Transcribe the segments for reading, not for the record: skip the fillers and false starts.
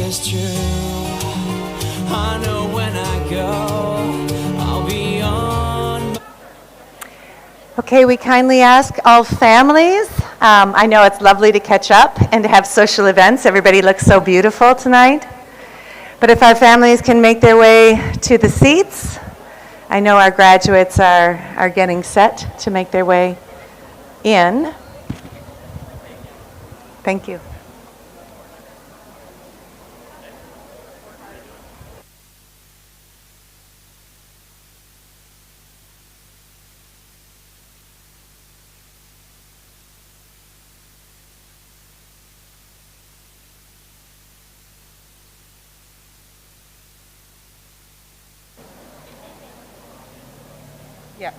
is true. I know when I go, I'll be on. Okay, we kindly ask all families. I know it's lovely to catch up and to have social events. Everybody looks so beautiful tonight. But if our families can make their way to the seats, I know our graduates are getting set to make their way in. Thank you. Yeah.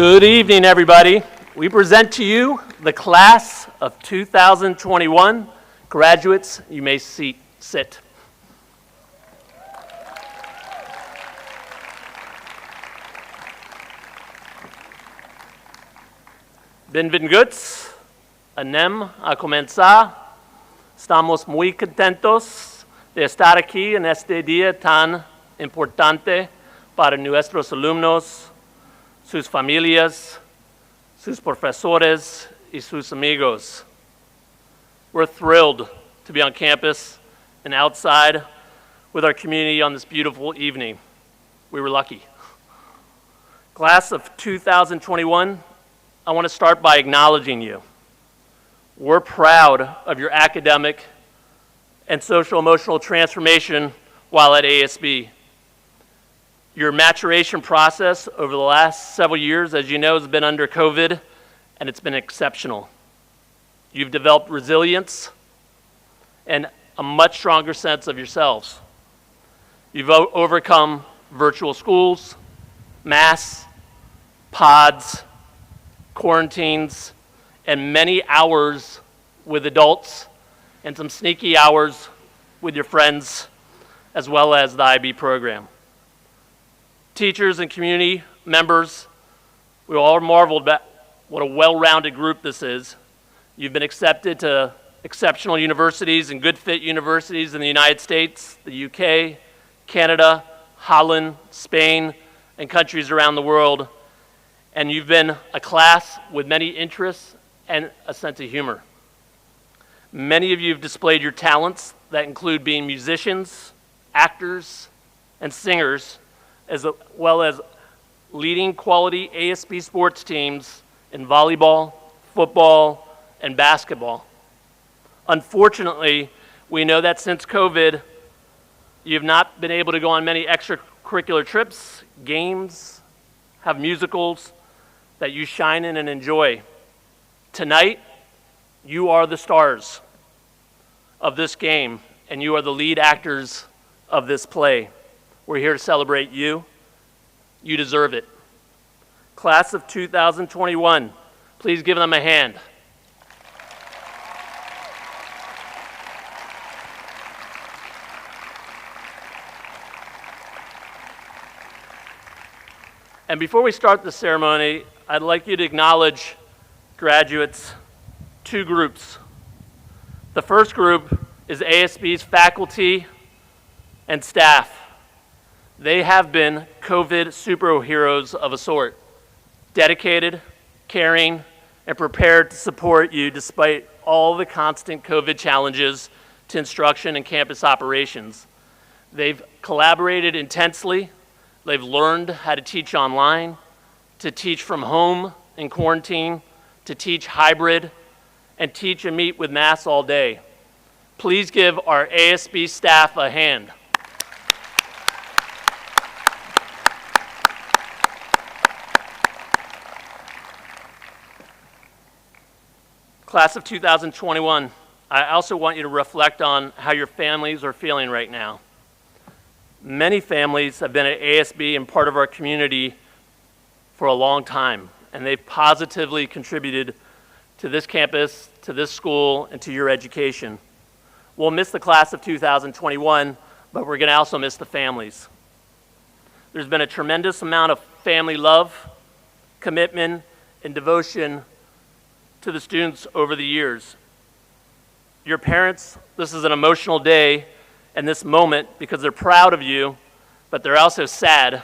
Good evening, everybody. We present to you the class of 2021. Graduates, you may sit. Benvinguts. Anem a comenzar. Estamos muy contentos de estar aquí en este día tan importante para nuestros alumnos, sus familias, sus profesores, y sus amigos. We're thrilled to be on campus and outside with our community on this beautiful evening. We were lucky. Class of 2021, I want to start by acknowledging you. We're proud of your academic and social-emotional transformation while at ASB. Your maturation process over the last several years, as you know, has been under COVID, and it's been exceptional. You've developed resilience and a much stronger sense of yourselves. You've overcome virtual schools, masks, pods, quarantines, and many hours with adults, and some sneaky hours with your friends, as well as the IB program. Teachers and community members, we all marveled at what a well-rounded group this is. You've been accepted to exceptional universities and good fit universities in the United States, the UK, Canada, Holland, Spain, and countries around the world. And you've been a class with many interests and a sense of humor. Many of you have displayed your talents that include being musicians, actors, and singers, as well as leading quality ASB sports teams in volleyball, football, and basketball. Unfortunately, we know that since COVID, you've not been able to go on many extracurricular trips, games, have musicals that you shine in and enjoy. Tonight, you are the stars of this game, and you are the lead actors of this play. We're here to celebrate you. You deserve it. Class of 2021, please give them a hand. And before we start the ceremony, I'd like you to acknowledge graduates, two groups. The first group is ASB's faculty and staff. They have been COVID superheroes of a sort, dedicated, caring, and prepared to support you despite all the constant COVID challenges to instruction and campus operations. They've collaborated intensely. They've learned how to teach online, to teach from home in quarantine, to teach hybrid, and teach and meet with masks all day. Please give our ASB staff a hand. Class of 2021, I also want you to reflect on how your families are feeling right now. Many families have been at ASB and part of our community for a long time, and they've positively contributed to this campus, to this school, and to your education. We'll miss the class of 2021, but we're going to also miss the families. There's been a tremendous amount of family love, commitment, and devotion to the students over the years. Your parents, this is an emotional day and this moment because they're proud of you, but they're also sad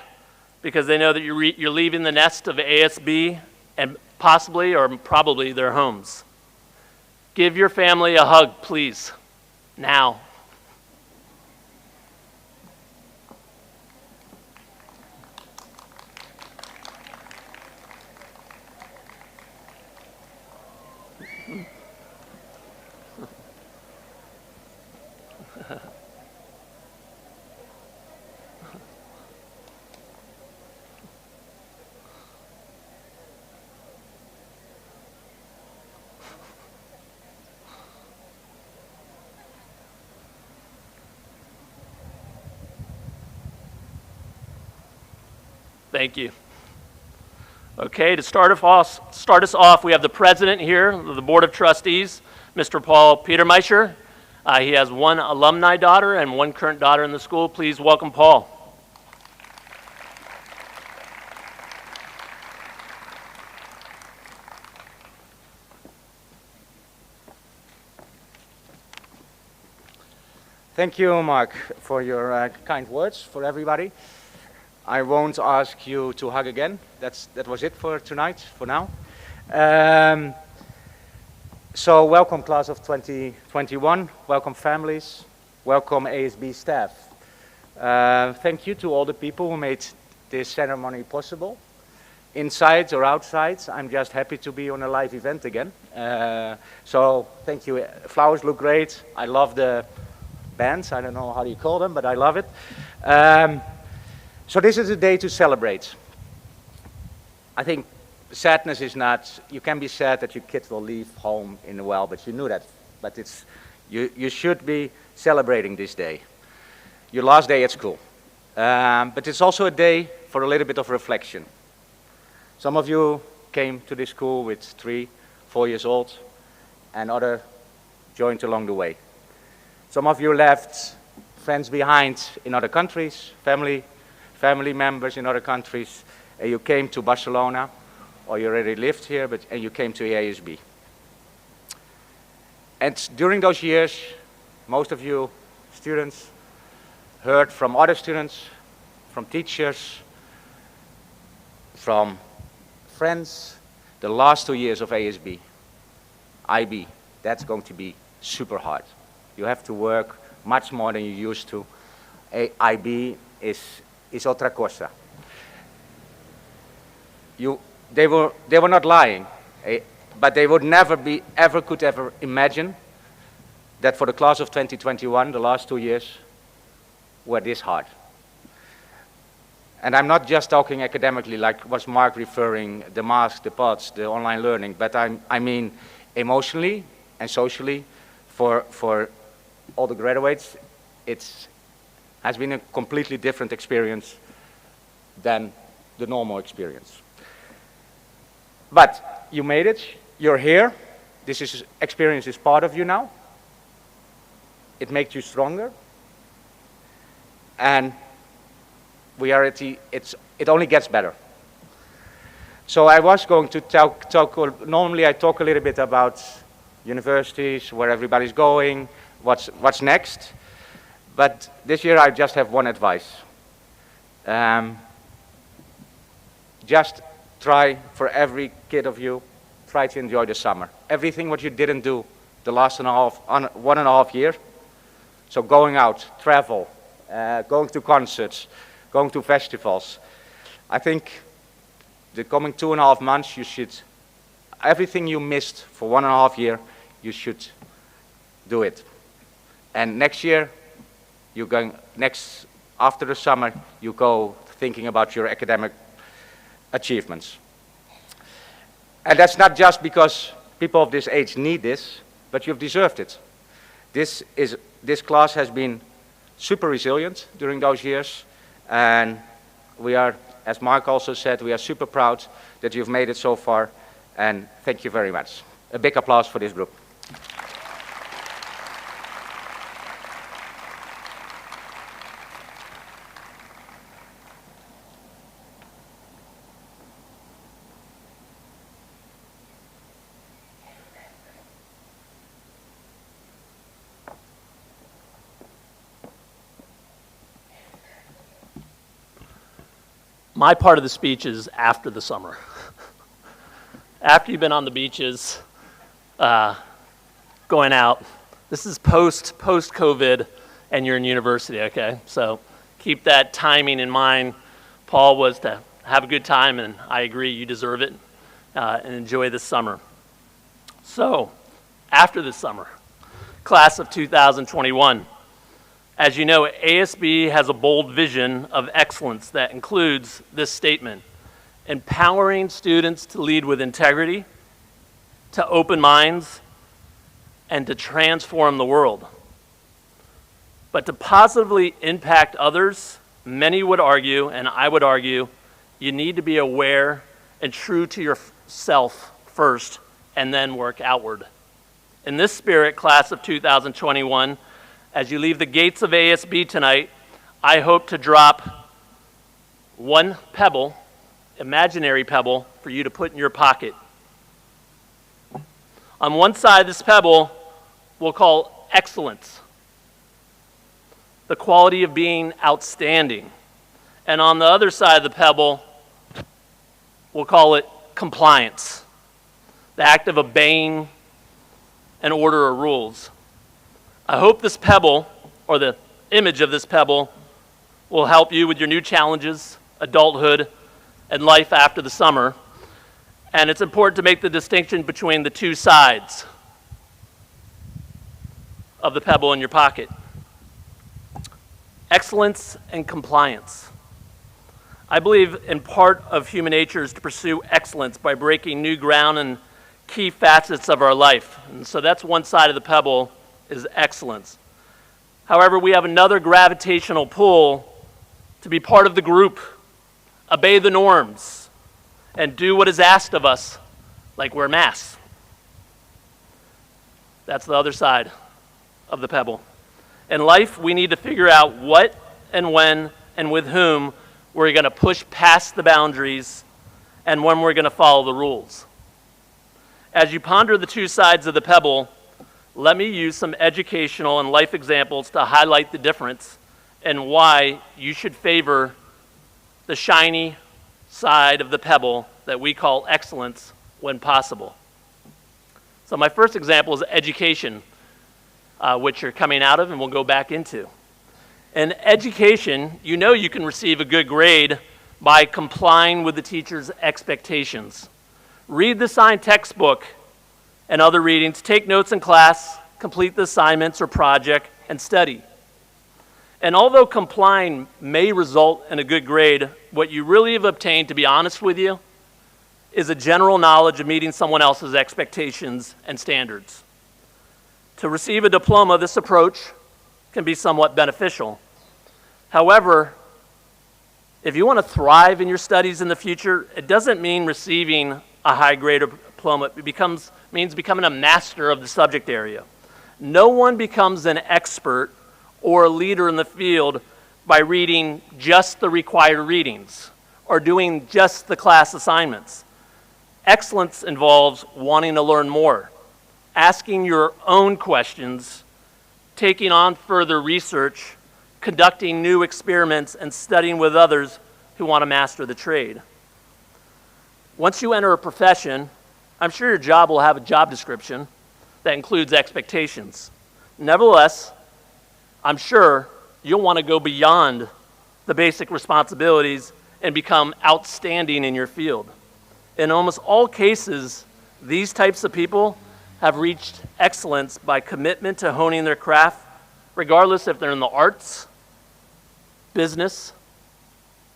because they know that you're leaving the nest of ASB and possibly or probably their homes. Give your family a hug, please, now. Thank you. Okay, to start us off, we have the president here of the Board of Trustees, Mr. Paul Petermeischer. He has one alumni daughter and one current daughter in the school. Please welcome Paul. Thank you, Mark, for your kind words for everybody. I won't ask you to hug again. That was it for tonight, for now. So welcome class of 2021, welcome families, welcome ASB staff. Thank you to all the people who made this ceremony possible. Inside or outside, I'm just happy to be on a live event again. So thank you. Flowers look great. I love the bands. I don't know how you call them, but I love it. So this is a day to celebrate. I think sadness is not, you can be sad that your kids will leave home in the well, but you knew that. But you should be celebrating this day. Your last day at school. But it's also a day for a little bit of reflection. Some of you came to this school with 3, 4 years old, and others joined along the way. Some of you left friends behind in other countries, family members in other countries, and you came to Barcelona, or you already lived here, and you came to ASB. And during those years, most of you students heard from other students, from teachers, from friends, the last 2 years of ASB, IB, that's going to be super hard. You have to work much more than you used to. IB is otra cosa. They were not lying, but they would never could ever imagine that for the class of 2021, the last 2 years were this hard. And I'm not just talking academically, like was Mark referring, the masks, the pods, the online learning, but I mean emotionally and socially for all the graduates. It has been a completely different experience than the normal experience. But you made it, you're here, this experience is part of you now. It makes you stronger. And we are it only gets better. So I was going to normally I talk a little bit about universities, where everybody's going, what's next. But this year I just have one advice. Just try, for every kid of you, try to enjoy the summer. Everything what you didn't do the last 1.5 years. So going out, travel, going to concerts, going to festivals. I think the coming 2.5 months you should, everything you missed for 1.5 years, you should do it. And next year, after the summer, you go thinking about your academic achievements. And that's not just because people of this age need this, but you've deserved it. This class has been super resilient during those years, and we are, as Mark also said, we are super proud that you've made it so far, and thank you very much. A big applause for this group. My part of the speech is after the summer. After you've been on the beaches, going out, this is post-COVID, and you're in university, okay? So keep that timing in mind. Paul was to have a good time, and I agree, you deserve it, and enjoy this summer. So, after this summer, class of 2021, as you know, ASB has a bold vision of excellence that includes this statement: empowering students to lead with integrity, to open minds, and to transform the world. But to positively impact others, many would argue, and I would argue, you need to be aware and true to yourself first, and then work outward. In this spirit, class of 2021, as you leave the gates of ASB tonight, I hope to drop one pebble, imaginary pebble, for you to put in your pocket. On one side of this pebble, we'll call excellence, the quality of being outstanding. And on the other side of the pebble, we'll call it compliance, the act of obeying an order or rules. I hope this pebble, or the image of this pebble, will help you with your new challenges, adulthood, and life after the summer. And it's important to make the distinction between the two sides of the pebble in your pocket. Excellence and compliance. I believe in part of human nature is to pursue excellence by breaking new ground in key facets of our life. And so that's one side of the pebble, is excellence. However, we have another gravitational pull to be part of the group, obey the norms, and do what is asked of us, like wear masks. That's the other side of the pebble. In life, we need to figure out what and when and with whom we're going to push past the boundaries and when we're going to follow the rules. As you ponder the two sides of the pebble, let me use some educational and life examples to highlight the difference and why you should favor the shiny side of the pebble that we call excellence when possible. So my first example is education, which you're coming out of and we'll go back into. In education, you know you can receive a good grade by complying with the teacher's expectations. Read the assigned textbook and other readings, take notes in class, complete the assignments or project, and study. And although complying may result in a good grade, what you really have obtained, to be honest with you, is a general knowledge of meeting someone else's expectations and standards. To receive a diploma, this approach can be somewhat beneficial. However, if you want to thrive in your studies in the future, it doesn't mean receiving a high grade or diploma. It means becoming a master of the subject area. No one becomes an expert or a leader in the field by reading just the required readings or doing just the class assignments. Excellence involves wanting to learn more, asking your own questions, taking on further research, conducting new experiments, and studying with others who want to master the trade. Once you enter a profession, I'm sure your job will have a job description that includes expectations. Nevertheless, I'm sure you'll want to go beyond the basic responsibilities and become outstanding in your field. In almost all cases, these types of people have reached excellence by commitment to honing their craft, regardless if they're in the arts, business,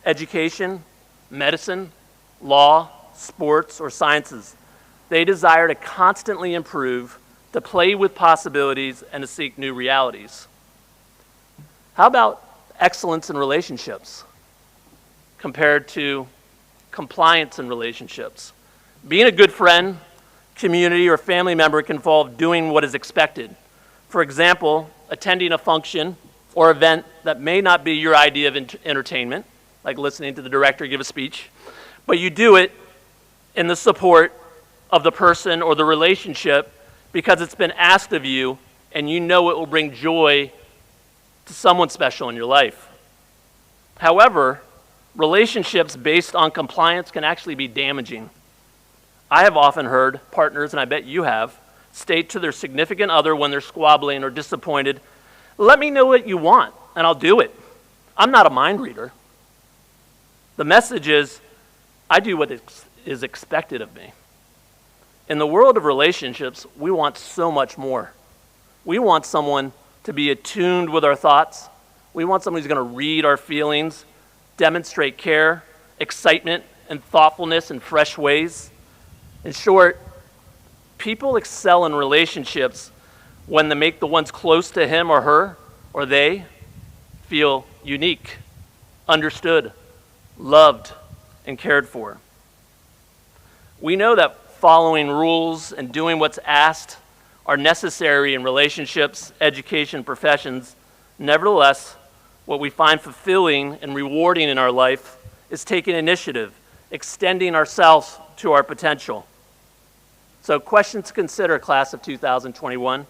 education, medicine, law, sports, or sciences. They desire to constantly improve, to play with possibilities, and to seek new realities. How about excellence in relationships compared to compliance in relationships? Being a good friend, community, or family member can involve doing what is expected. For example, attending a function or event that may not be your idea of entertainment, like listening to the director give a speech, but you do it in the support of the person or the relationship because it's been asked of you and you know it will bring joy to someone special in your life. However, relationships based on compliance can actually be damaging. I have often heard partners, and I bet you have, state to their significant other when they're squabbling or disappointed, "Let me know what you want, and I'll do it. I'm not a mind reader." The message is, I do what is expected of me. In the world of relationships, we want so much more. We want someone to be attuned with our thoughts. We want someone who's going to read our feelings, demonstrate care, excitement, and thoughtfulness in fresh ways. In short, people excel in relationships when they make the ones close to him or her or they feel unique, understood, loved, and cared for. We know that following rules and doing what's asked are necessary in relationships, education, professions. Nevertheless, what we find fulfilling and rewarding in our life is taking initiative, extending ourselves to our potential. So, questions to consider, class of 2021.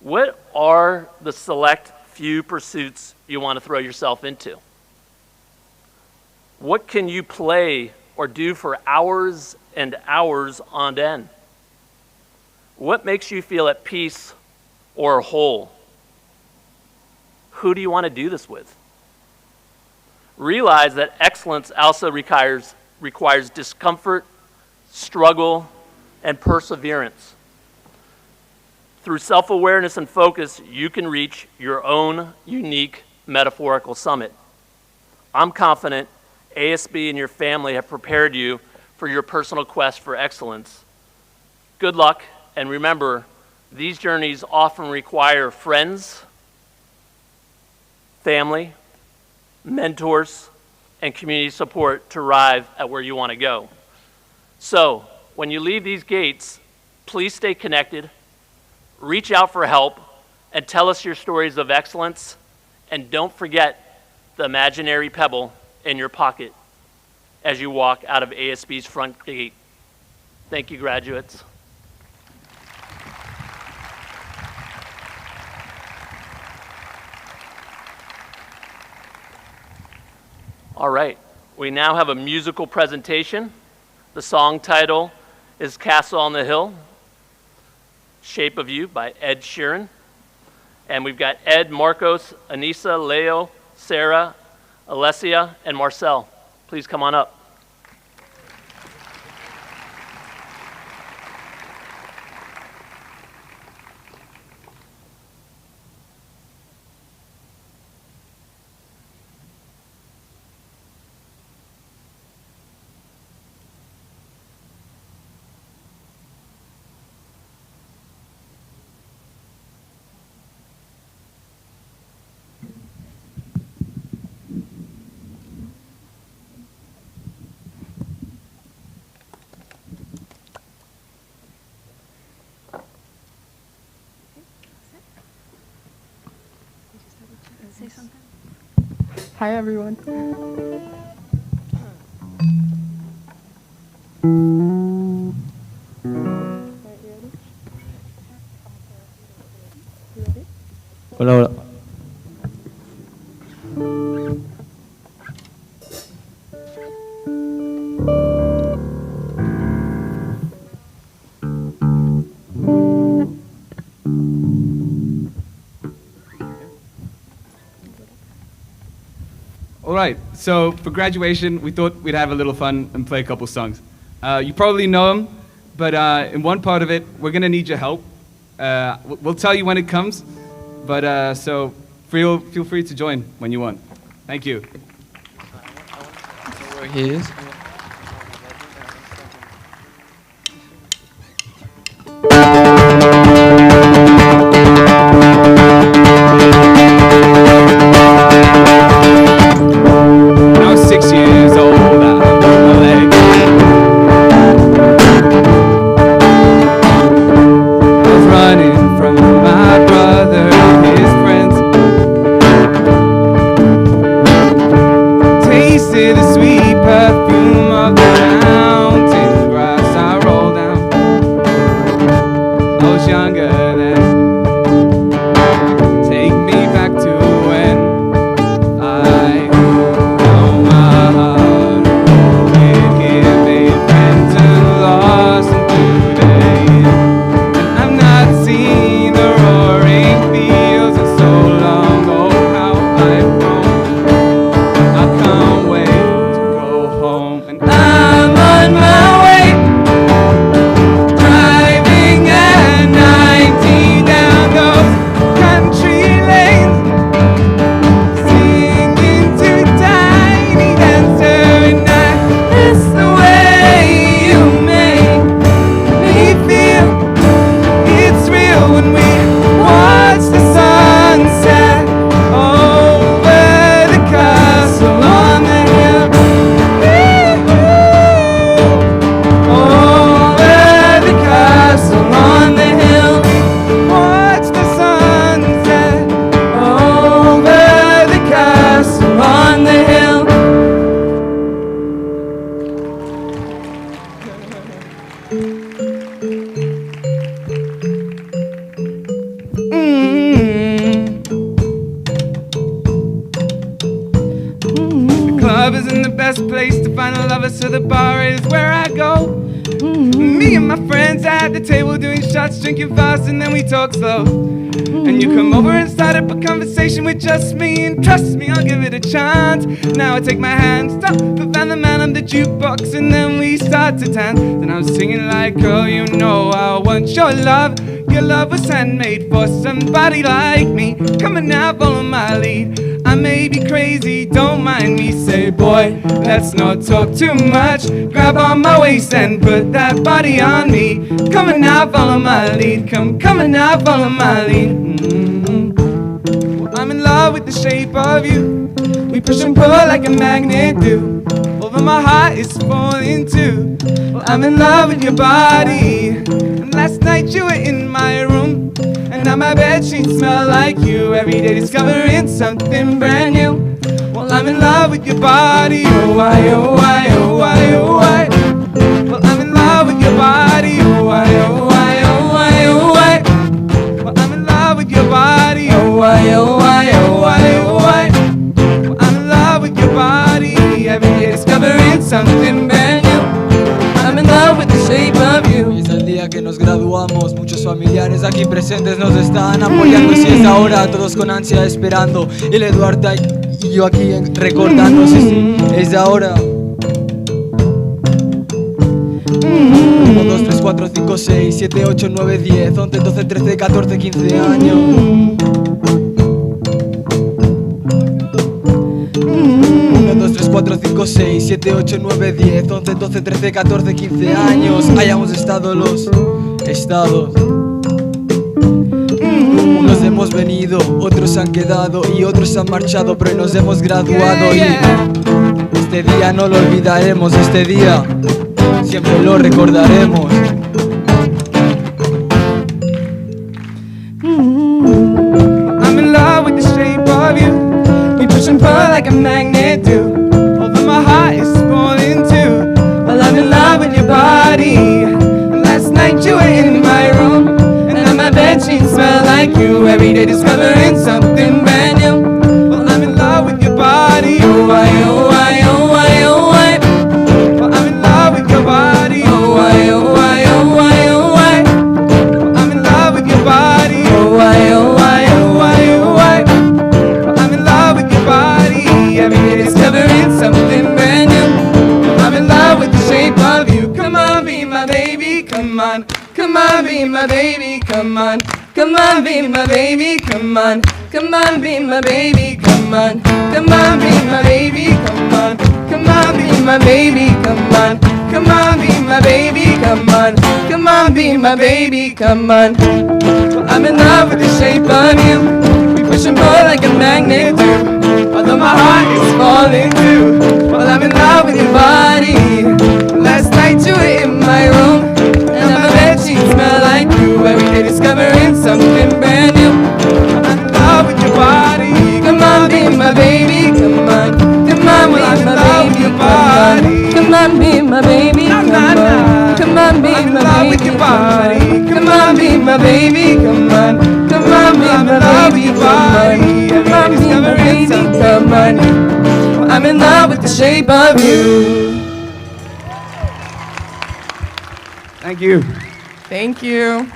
What are the select few pursuits you want to throw yourself into? What can you play or do for hours and hours on end? What makes you feel at peace or whole? Who do you want to do this with? Realize that excellence also requires discomfort, struggle, and perseverance. Through self-awareness and focus, you can reach your own unique metaphorical summit. I'm confident ASB and your family have prepared you for your personal quest for excellence. Good luck, and remember, these journeys often require friends, family, mentors, and community support to arrive at where you want to go. So, when you leave these gates, please stay connected, reach out for help, and tell us your stories of excellence, and don't forget the imaginary pebble in your pocket as you walk out of ASB's front gate. Thank you, graduates. All right, we now have a musical presentation. The song title is Castle on the Hill, Shape of You by Ed Sheeran. And we've got Ed, Marcos, Anissa, Leo, Sarah, Alessia, and Marcel. Please come on up. Hi, everyone. Hola, hola. All right, so for graduation, we thought we'd have a little fun and play a couple songs. You probably know them, but in one part of it, we're going to need your help. We'll tell you when it comes, but so feel free to join when you want. Thank you. Where he is. When I was 6 years old, I broke my leg. I was running from my brother and his friends. Tasted the sweet perfume of the mountain grass I rolled down. I was younger then. Take me back to when I know my heart with here made friends and lost them today. And I've not seen the roaring fields in so long. Oh, how I've grown. I can't wait to go home. And I'm on my way, driving at 90. best place to find a lover, so the bar is where I go. Me and my friends at the table doing shots, drinking fast, and then we talk slow. And you come over and start up a conversation with just me, and trust me, I'll give it a chance. Now I take my hand, stop, but find the man on the jukebox, and then we start to dance. Then I'm singing like, girl, you know I want your love. Your love was handmade for somebody like me. Come on now, follow my lead. I may be crazy, don't mind me. Say, boy, let's not talk too much. Grab on my waist and put that body on me. Come on now, follow my lead. Come on now, follow my lead. Well, I'm in love with the shape of you. We push and pull like a magnet do. Although my heart is falling too. Well, I'm in love with your body. And last night you were in my room, and now my bedsheets smell like you. Every day discovering something brand new. Well, I'm in love with your body. Oh, why, oh, why, oh, why, oh, why. Well, I'm in love with your body. Oh, why, oh, why, oh, why, oh, why. Well, I'm in love with your body. Oh, why, oh, why, oh, why, oh, why. Well, I'm in love with your body. Every day discovering something brand new. I'm in love with the shape of you. Hoy es el día que nos graduamos, muchos familiares aquí presentes nos están apoyando. Si es ahora, todos con ansia esperando. El Eduardo y yo aquí recordando, sí, es ahora. 1, 2, 3, 4, 5, 6, 7, 8, 9, 10, 11, 12, 13, 14, 15 años. 1, 2, 3, 4, 5, 6, 7, 8, 9, 10, 11, 12, 13, 14, 15 años. Hayamos estado los estados. Unos hemos venido, otros han quedado y otros han marchado, pero hoy nos hemos graduado. Y este día no lo olvidaremos, este día siempre lo recordaremos. I'm in love with the shape of you. We push and pull like a magnet do. Although my heart is falling too. Well, I'm in love with your body. Last night you were in my room, and now my bedsheets smell like you. Every day discovering something brand new. Well, I'm in love with your body. Oh, why, oh, why, oh, why, oh, why. Well, I'm in love with your body. Oh, why, oh, why, oh, why, oh, why. Well, I'm in love with your body. Oh, why, oh, why, oh, why, oh, why. Well, I'm in love with your body. Every day discovering something brand new. I'm in love with the shape of you. Come on, be my baby, come on. Come on, be my baby, come on. Come on, be my baby, come on. Come on, be my baby, come on. Come on, be my baby, come on. Come on, be my baby, come on. Come on, be my baby, come on. Come on, be my baby, come on. Well, I'm in love with the shape of you. We push and pull like a magnet do. Although my heart is falling too. Well, I'm in love with your body. Last night you were in my room, and now my bedsheets smell like you. Every day discovering something brand new. I'm in love with your body. Come on, be my baby, come on. Come on, well, I'm in love with your body. Come on, be my baby, come on. Come on, be my baby, come on. Come on, be my baby, come on. Come on, be my baby, come on. Come on, be my baby, come on. Well, I'm in love with the shape of you. Thank you. Thank you.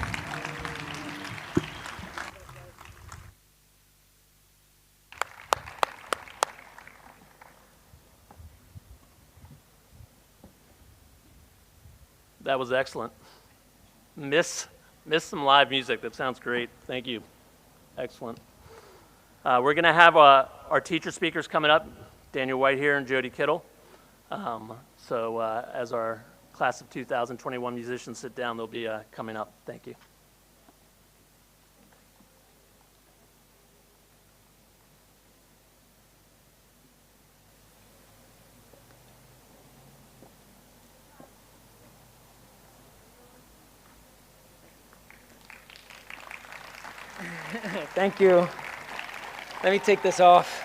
That was excellent. Miss some live music. That sounds great. Thank you. Excellent. We're going to have our teacher speakers coming up, Daniel White here and Jody Kittle. As our class of 2021 musicians sit down, they'll be coming up. Thank you. Thank you. Let me take this off.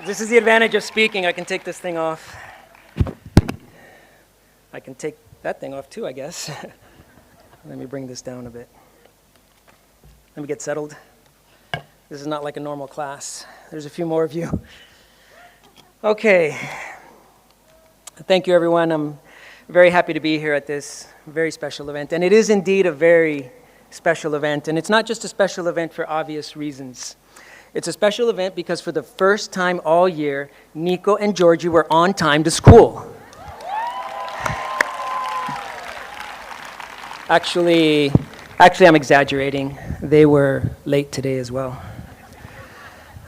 This is the advantage of speaking. I can take this thing off. I can take that thing off too, I guess. Let me bring this down a bit. Let me get settled. This is not like a normal class. There's a few more of you. Okay. Thank you, everyone. I'm very happy to be here at this very special event. And it is indeed a very special event. And it's not just a special event for obvious reasons. It's a special event because for the first time all year, Nico and Georgie were on time to school. Actually, I'm exaggerating. They were late today as well.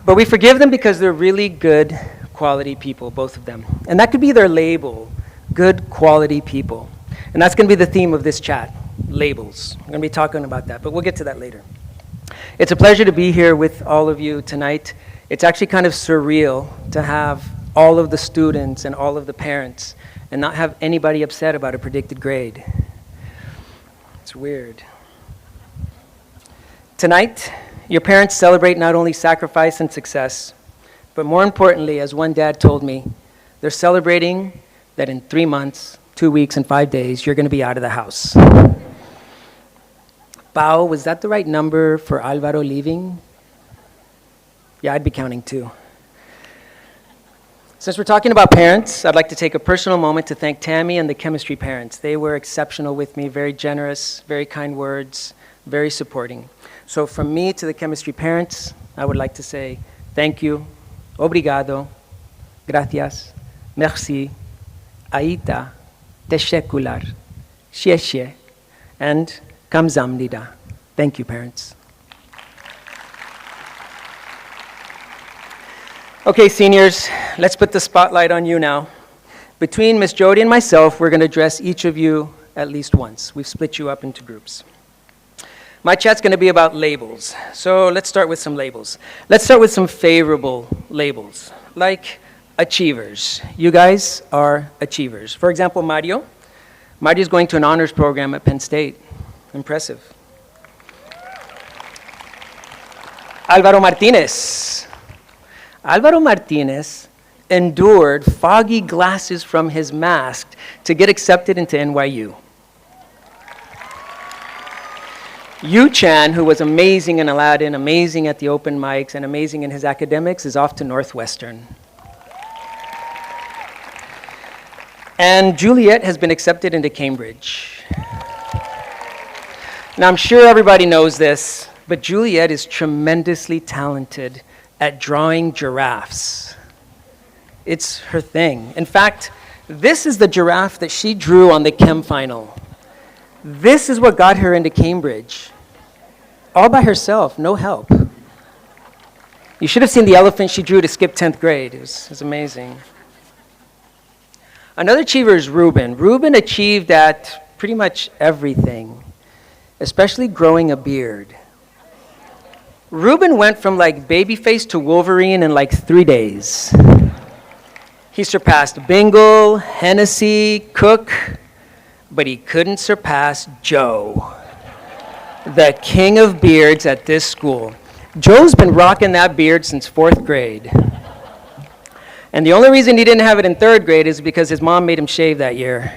But we forgive them because they're really good quality people, both of them. And that could be their label, good quality people. And that's going to be the theme of this chat, labels. We're going to be talking about that, but we'll get to that later. It's a pleasure to be here with all of you tonight. It's actually kind of surreal to have all of the students and all of the parents and not have anybody upset about a predicted grade. It's weird. Tonight, your parents celebrate not only sacrifice and success, but more importantly, as one dad told me, they're celebrating that in 3 months, 2 weeks, and 5 days, you're going to be out of the house. Pao, was that the right number for Alvaro leaving? Yeah, I'd be counting too. Since we're talking about parents, I'd like to take a personal moment to thank Tammy and the chemistry parents. They were exceptional with me, very generous, very kind words, very supporting. So from me to the chemistry parents, I would like to say thank you, obrigado, gracias, merci, aita, teshekular, sheshe, and kamsamnida. Thank you, parents. Okay, seniors, let's put the spotlight on you now. Between Miss Jody and myself, we're going to address each of you at least once. We've split you up into groups. My chat's going to be about labels. So let's start with some labels. Let's start with some favorable labels, like achievers. You guys are achievers. For example, Mario. Mario's going to an honors program at Penn State. Impressive. Alvaro Martinez. Alvaro Martinez endured foggy glasses from his mask to get accepted into NYU. Yu Chan, who was amazing in Aladdin, amazing at the open mics, and amazing in his academics, is off to Northwestern. And Juliet has been accepted into Cambridge. Now, I'm sure everybody knows this, but Juliet is tremendously talented at drawing giraffes. It's her thing. In fact, this is the giraffe that she drew on the chem final. This is what got her into Cambridge. All by herself, no help. You should have seen the elephant she drew to skip 10th grade. It was amazing. Another achiever is Ruben. Ruben achieved at pretty much everything, especially growing a beard. Ruben went from like babyface to Wolverine in like 3 days. He surpassed Bingle, Hennessy, Cook, but he couldn't surpass Joe, the king of beards at this school. Joe's been rocking that beard since 4th grade. And the only reason he didn't have it in 3rd grade is because his mom made him shave that year.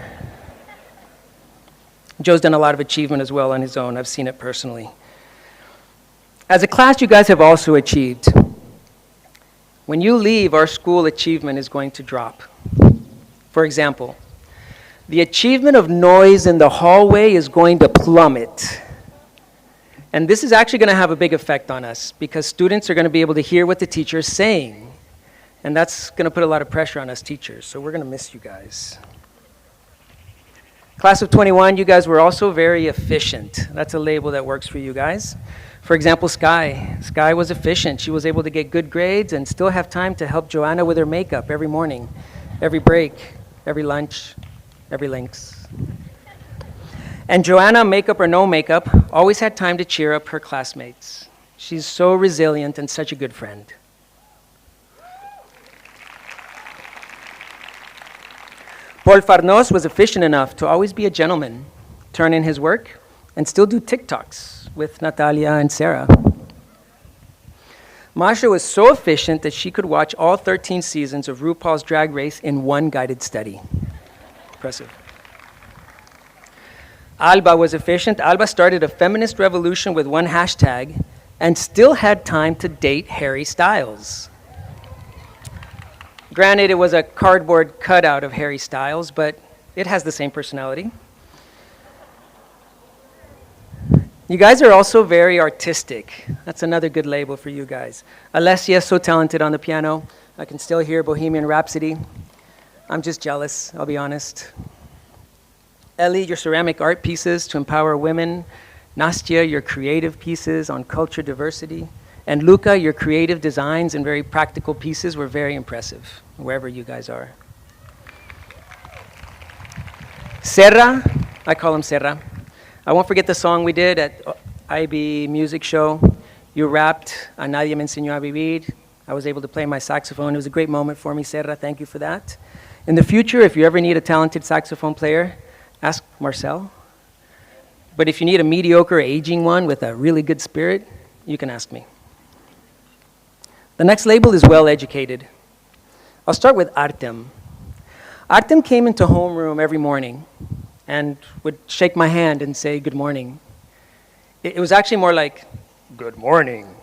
Joe's done a lot of achievement as well on his own. I've seen it personally. As a class, you guys have also achieved. When you leave, our school achievement is going to drop. For example, the achievement of noise in the hallway is going to plummet. And this is actually going to have a big effect on us because students are going to be able to hear what the teacher is saying. And that's going to put a lot of pressure on us teachers. So we're going to miss you guys. Class of 21, you guys were also very efficient. That's a label that works for you guys. For example, Sky. Sky was efficient. She was able to get good grades and still have time to help Joanna with her makeup every morning, every break, every lunch, every links. And Joanna, makeup or no makeup, always had time to cheer up her classmates. She's so resilient and such a good friend. Paul Farnos was efficient enough to always be a gentleman, turn in his work, and still do TikToks with Natalia and Sarah. Masha was so efficient that she could watch all 13 seasons of RuPaul's Drag Race in one guided study. Impressive. Alba was efficient. Alba started a feminist revolution with one hashtag and still had time to date Harry Styles. Granted, it was a cardboard cutout of Harry Styles, but it has the same personality. You guys are also very artistic. That's another good label for you guys. Alessia is so talented on the piano. I can still hear Bohemian Rhapsody. I'm just jealous, I'll be honest. Ellie, your ceramic art pieces to empower women. Nastya, your creative pieces on culture diversity. And Luca, your creative designs and very practical pieces were very impressive, wherever you guys are. Serra, I call him Serra. I won't forget the song we did at IB Music Show. You rapped, A Nadie Me Enseñó a Vivir. I was able to play my saxophone. It was a great moment for me, Serra. Thank you for that. In the future, if you ever need a talented saxophone player, ask Marcel. But if you need a mediocre, aging one with a really good spirit, you can ask me. The next label is well-educated. I'll start with Artem. Artem came into homeroom every morning and would shake my hand and say, good morning. It was actually more like, good morning.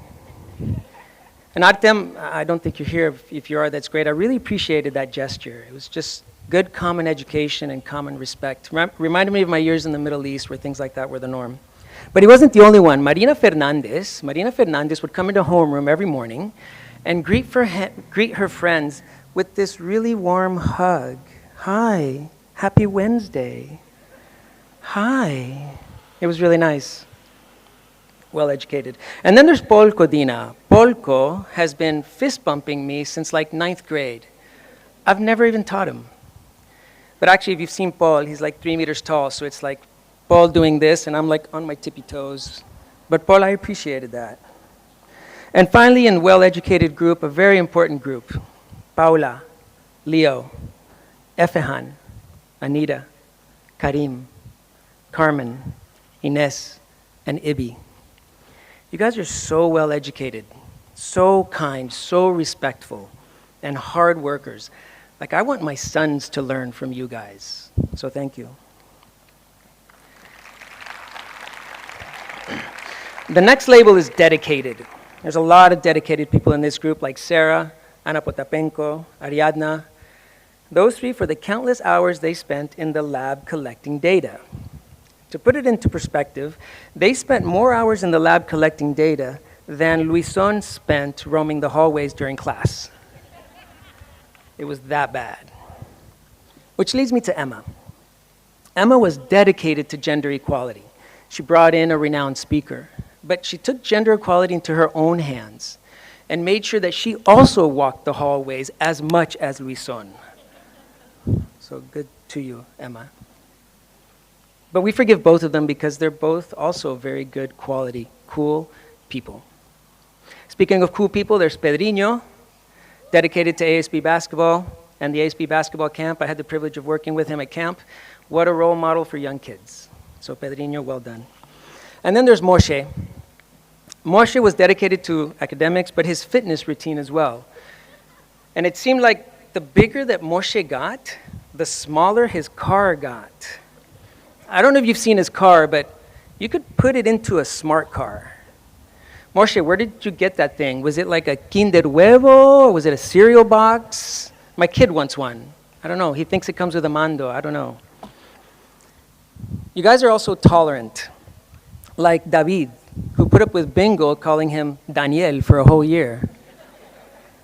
And Artem, I don't think you're here. If you are, that's great. I really appreciated that gesture. It was just good common education and common respect. Reminded me of my years in the Middle East where things like that were the norm. But he wasn't the only one. Marina Fernandez would come into homeroom every morning and greet her friends with this really warm hug. Hi, happy Wednesday. Hi. It was really nice. Well educated. And then there's Paul Codina. Polko has been fist bumping me since like 9th grade. I've never even taught him. But actually, if you've seen Paul, he's like 3 meters tall, so it's like Paul doing this, and I'm like on my tippy toes. But Paul, I appreciated that. And finally, in well-educated group, a very important group, Paula, Leo, Efehan, Anita, Karim, Carmen, Ines, and Ibi. You guys are so well-educated, so kind, so respectful, and hard workers. Like, I want my sons to learn from you guys, so thank you. The next label is dedicated. There's a lot of dedicated people in this group, like Sarah, Ana Potapenko, Ariadna. Those three for the countless hours they spent in the lab collecting data. To put it into perspective, they spent more hours in the lab collecting data than Luison spent roaming the hallways during class. It was that bad. Which leads me to Emma. Emma was dedicated to gender equality. She brought in a renowned speaker, but she took gender equality into her own hands and made sure that she also walked the hallways as much as Luison. So good to you, Emma. But we forgive both of them because they're both also very good quality, cool people. Speaking of cool people, there's Pedrinho, dedicated to ASB basketball and the ASB basketball camp. I had the privilege of working with him at camp. What a role model for young kids. So Pedrinho, well done. And then there's Moshe. Moshe was dedicated to academics, but his fitness routine as well. And it seemed like the bigger that Moshe got, the smaller his car got. I don't know if you've seen his car, but you could put it into a smart car. Moshe, where did you get that thing? Was it like a Kinder Huevo, or was it a cereal box? My kid wants one. I don't know. He thinks it comes with a mando. I don't know. You guys are also tolerant, like David, who put up with Bingo calling him Daniel for a whole year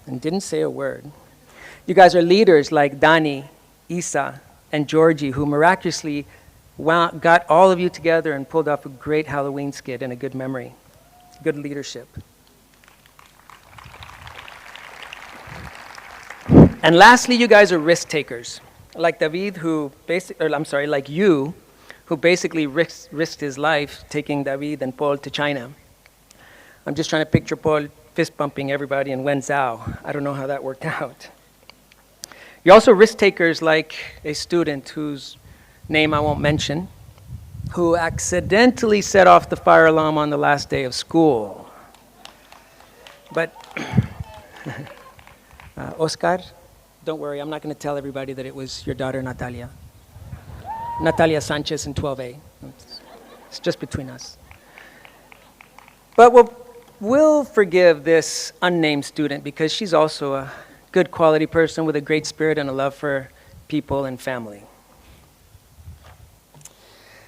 and didn't say a word. You guys are leaders like Dani, Isa, and Georgie, who miraculously got all of you together and pulled off a great Halloween skit and a good memory. Good leadership. And lastly, you guys are risk takers, like David, like you, who basically risked his life taking David and Paul to China. I'm just trying to picture Paul fist bumping everybody in Wenzhou. I don't know how that worked out. You're also risk takers like a student whose name I won't mention, who accidentally set off the fire alarm on the last day of school. But Oscar, don't worry, I'm not going to tell everybody that it was your daughter Natalia. Natalia Sanchez in 12A. It's just between us. But we'll forgive this unnamed student because she's also a good quality person with a great spirit and a love for people and family.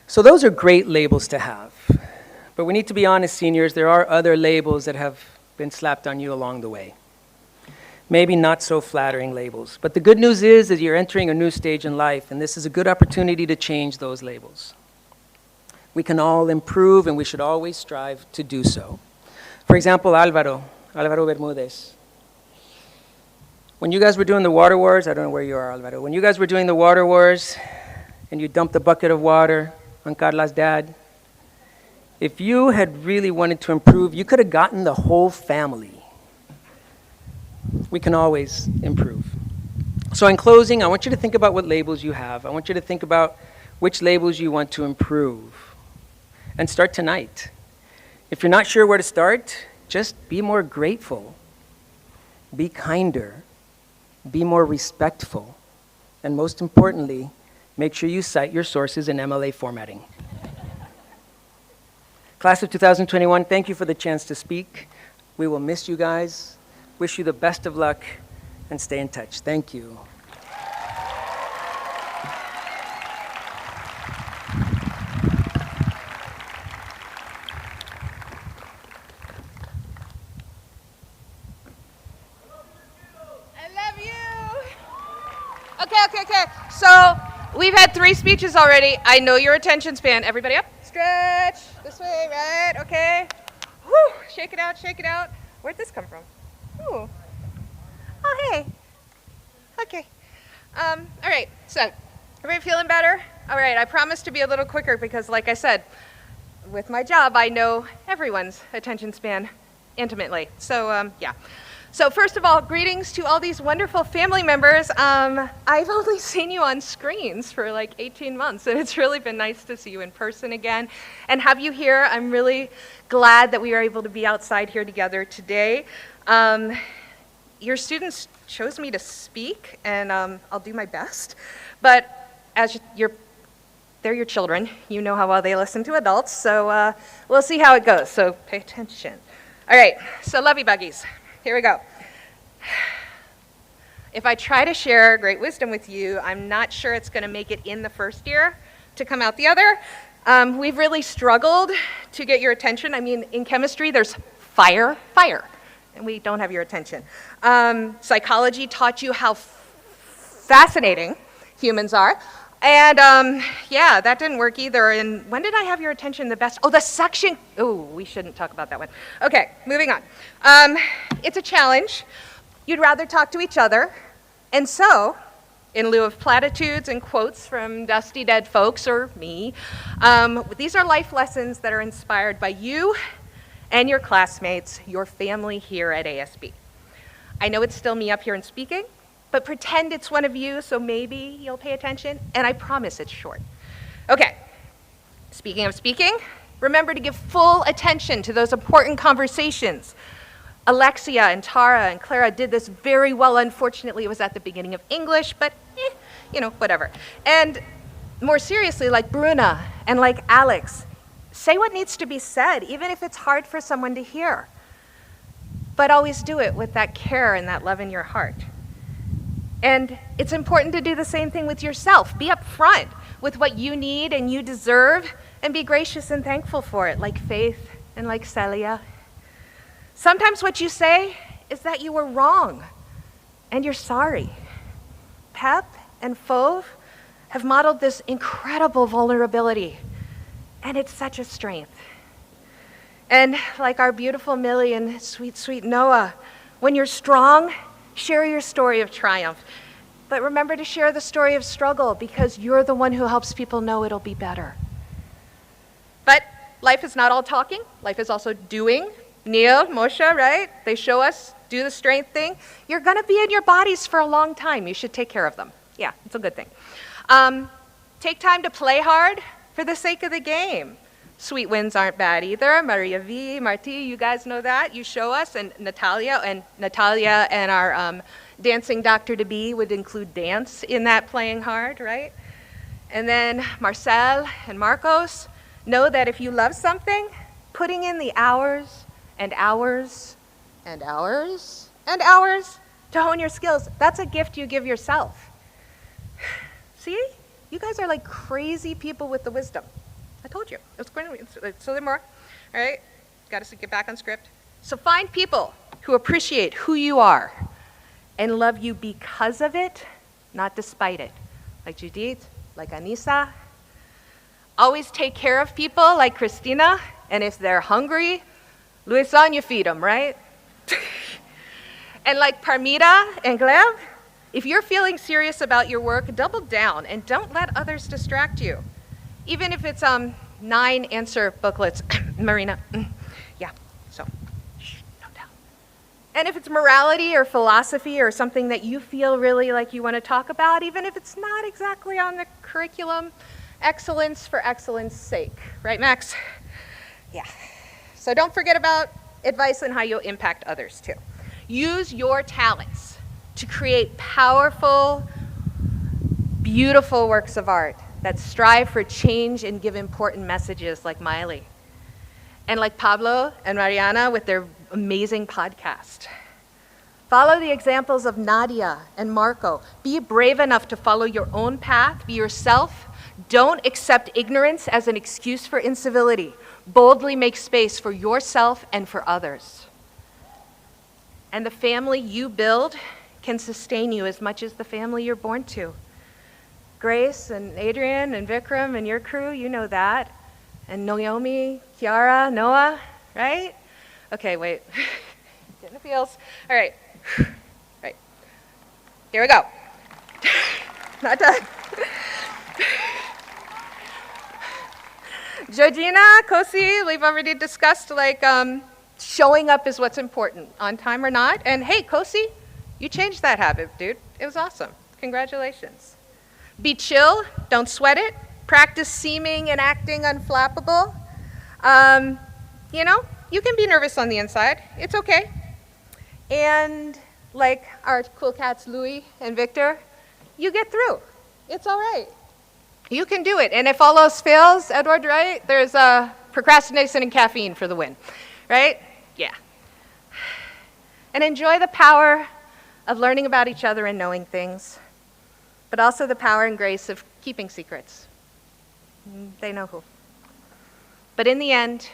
So those are great labels to have. But we need to be honest, seniors, there are other labels that have been slapped on you along the way. Maybe not so flattering labels. But the good news is that you're entering a new stage in life, and this is a good opportunity to change those labels. We can all improve, and we should always strive to do so. For example, Álvaro Bermúdez. When you guys were doing the water wars, I don't know where you are, Álvaro. When you guys were doing the water wars, and you dumped a bucket of water on Carla's dad, if you had really wanted to improve, you could have gotten the whole family. We can always improve. So in closing, I want you to think about what labels you have. I want you to think about which labels you want to improve. And start tonight. If you're not sure where to start, just be more grateful. Be kinder. Be more respectful. And most importantly, make sure you cite your sources in MLA formatting. Class of 2021, thank you for the chance to speak. We will miss you guys. Wish you the best of luck, and stay in touch. Thank you. I love you. Okay. So we've had 3 speeches already. I know your attention span. Everybody up. Stretch. This way, right? Okay. Whew. Shake it out. Where'd this come from? Ooh. Oh, hey. Okay. All right. So, everybody feeling better? All right. I promise to be a little quicker because, like I said, with my job, I know everyone's attention span intimately. So, yeah. So first of all, greetings to all these wonderful family members. I've only seen you on screens for like 18 months, and it's really been nice to see you in person again and have you here. I'm really glad that we are able to be outside here together today. Your students chose me to speak, and I'll do my best. But as they're your children, you know how well they listen to adults, so we'll see how it goes, so pay attention. All right, so lovey buggies. Here we go. If I try to share great wisdom with you, I'm not sure it's going to make it in the first year to come out the other. We've really struggled to get your attention. I mean, in chemistry, there's fire, and we don't have your attention. Psychology taught you how fascinating humans are. And yeah, that didn't work either. And when did I have your attention the best? Oh, the suction. Oh, we shouldn't talk about that one. Okay, moving on. It's a challenge. You'd rather talk to each other. And so, in lieu of platitudes and quotes from dusty dead folks or me, these are life lessons that are inspired by you and your classmates, your family here at ASB. I know it's still me up here and speaking, but pretend it's one of you, so maybe you'll pay attention, and I promise it's short. Okay, speaking of speaking, remember to give full attention to those important conversations. Alexia and Tara and Clara did this very well. Unfortunately, it was at the beginning of English, but whatever. And more seriously, like Bruna and like Alex, say what needs to be said, even if it's hard for someone to hear. But always do it with that care and that love in your heart. And it's important to do the same thing with yourself. Be upfront with what you need and you deserve, and be gracious and thankful for it, like Faith and like Celia. Sometimes what you say is that you were wrong, and you're sorry. Pep and Fauve have modeled this incredible vulnerability, and it's such a strength. And like our beautiful Millie and sweet, sweet Noah, when you're strong, share your story of triumph. But remember to share the story of struggle, because you're the one who helps people know it'll be better. But life is not all talking. Life is also doing. Neil, Moshe, right? They show us do the strength thing. You're going to be in your bodies for a long time. You should take care of them. Yeah, it's a good thing. Take time to play hard for the sake of the game. Sweet wins aren't bad either. Maria V, Marti, you guys know that. You show us. And Natalia and our dancing doctor-to-be would include dance in that playing hard, right? And then Marcel and Marcos know that if you love something, putting in the hours and hours and hours and hours to hone your skills. That's a gift you give yourself. See? You guys are like crazy people with the wisdom. I told you. It's going to, so there more. All right? Got to get back on script. So find people who appreciate who you are and love you because of it, not despite it. Like Judith, like Anissa. Always take care of people like Christina, and if they're hungry, Luisan, you feed them, right? And like Parmita and Gleb, if you're feeling serious about your work, double down and don't let others distract you. Even if it's 9 answer booklets, Marina. Yeah, so, no doubt. And if it's morality or philosophy or something that you feel really like you want to talk about, even if it's not exactly on the curriculum, excellence for excellence sake. Right, Max? Yeah. So don't forget about advice on how you'll impact others, too. Use your talents to create powerful, beautiful works of art that strive for change and give important messages like Miley. And like Pablo and Mariana with their amazing podcast. Follow the examples of Nadia and Marco. Be brave enough to follow your own path. Be yourself. Don't accept ignorance as an excuse for incivility. Boldly make space for yourself and for others. And the family you build can sustain you as much as the family you're born to. Grace and Adrian and Vikram and your crew, you know that. And Naomi, Kiara, Noah, right? Okay, wait. Getting the feels. All right. Right. Here we go. Not done. Georgina, Kosi, we've already discussed like showing up is what's important, on time or not. And hey, Kosi, you changed that habit, dude. It was awesome. Congratulations. Be chill, don't sweat it. Practice seeming and acting unflappable. You know, you can be nervous on the inside. It's okay. And like our cool cats, Louis and Victor, you get through. It's all right. You can do it. And if all else fails, Edward, right, there's procrastination and caffeine for the win, right? Yeah. And enjoy the power of learning about each other and knowing things, but also the power and grace of keeping secrets. They know who. But in the end,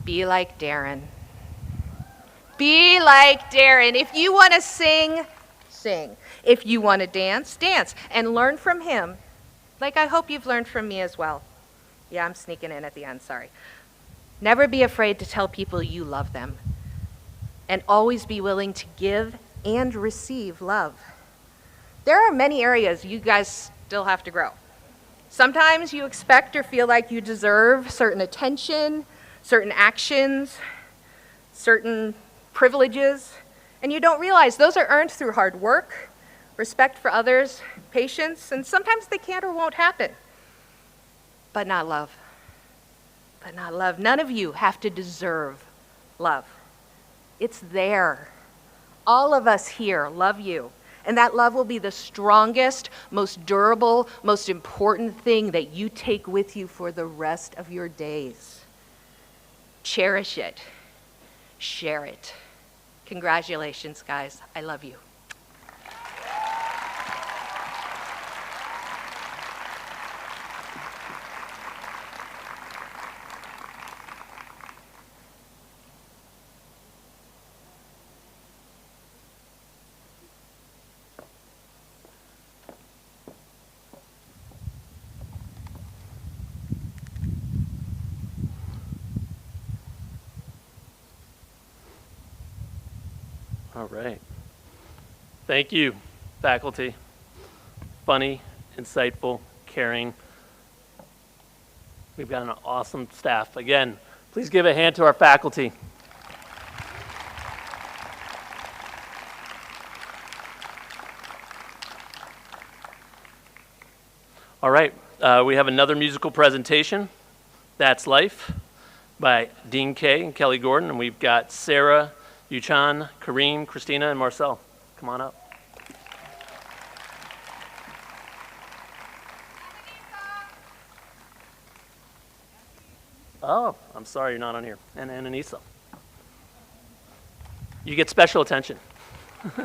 be like Darren. Be like Darren. If you want to sing, sing. If you want to dance, dance. And learn from him, like I hope you've learned from me as well. Yeah, I'm sneaking in at the end, sorry. Never be afraid to tell people you love them. And always be willing to give and receive love. There are many areas you guys still have to grow. Sometimes you expect or feel like you deserve certain attention, certain actions, certain privileges, and you don't realize those are earned through hard work, respect for others, patience, and sometimes they can't or won't happen. But not love. But not love. None of you have to deserve love. It's there. All of us here love you. And that love will be the strongest, most durable, most important thing that you take with you for the rest of your days. Cherish it. Share it. Congratulations, guys. I love you. All right. Thank you, faculty. Funny, insightful, caring. We've got an awesome staff. Again, please give a hand to our faculty. All right, we have another musical presentation, That's Life, by Dean Kay and Kelly Gordon, and we've got Sarah, Yuchan, Kareem, Christina, and Marcel. Come on up. Oh, I'm sorry you're not on here. And Anissa. You get special attention. Okay.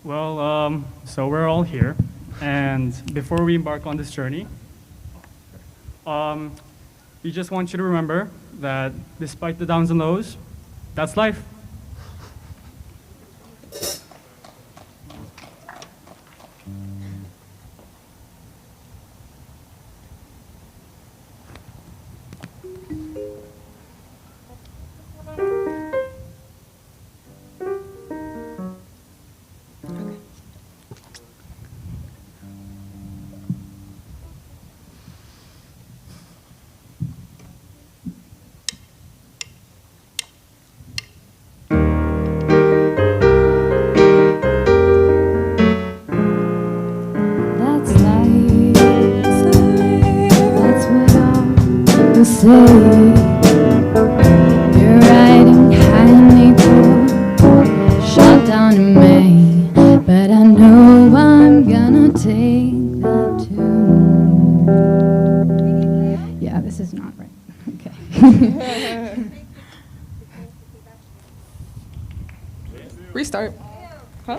Well, so we're all here, and before we embark on this journey, we just want you to remember that despite the downs and lows, that's life. That's life. That's what all people say. You're riding high in April, shot down in May. But I know I'm gonna take that tune. Yeah, this is not right. Okay. Restart. Huh?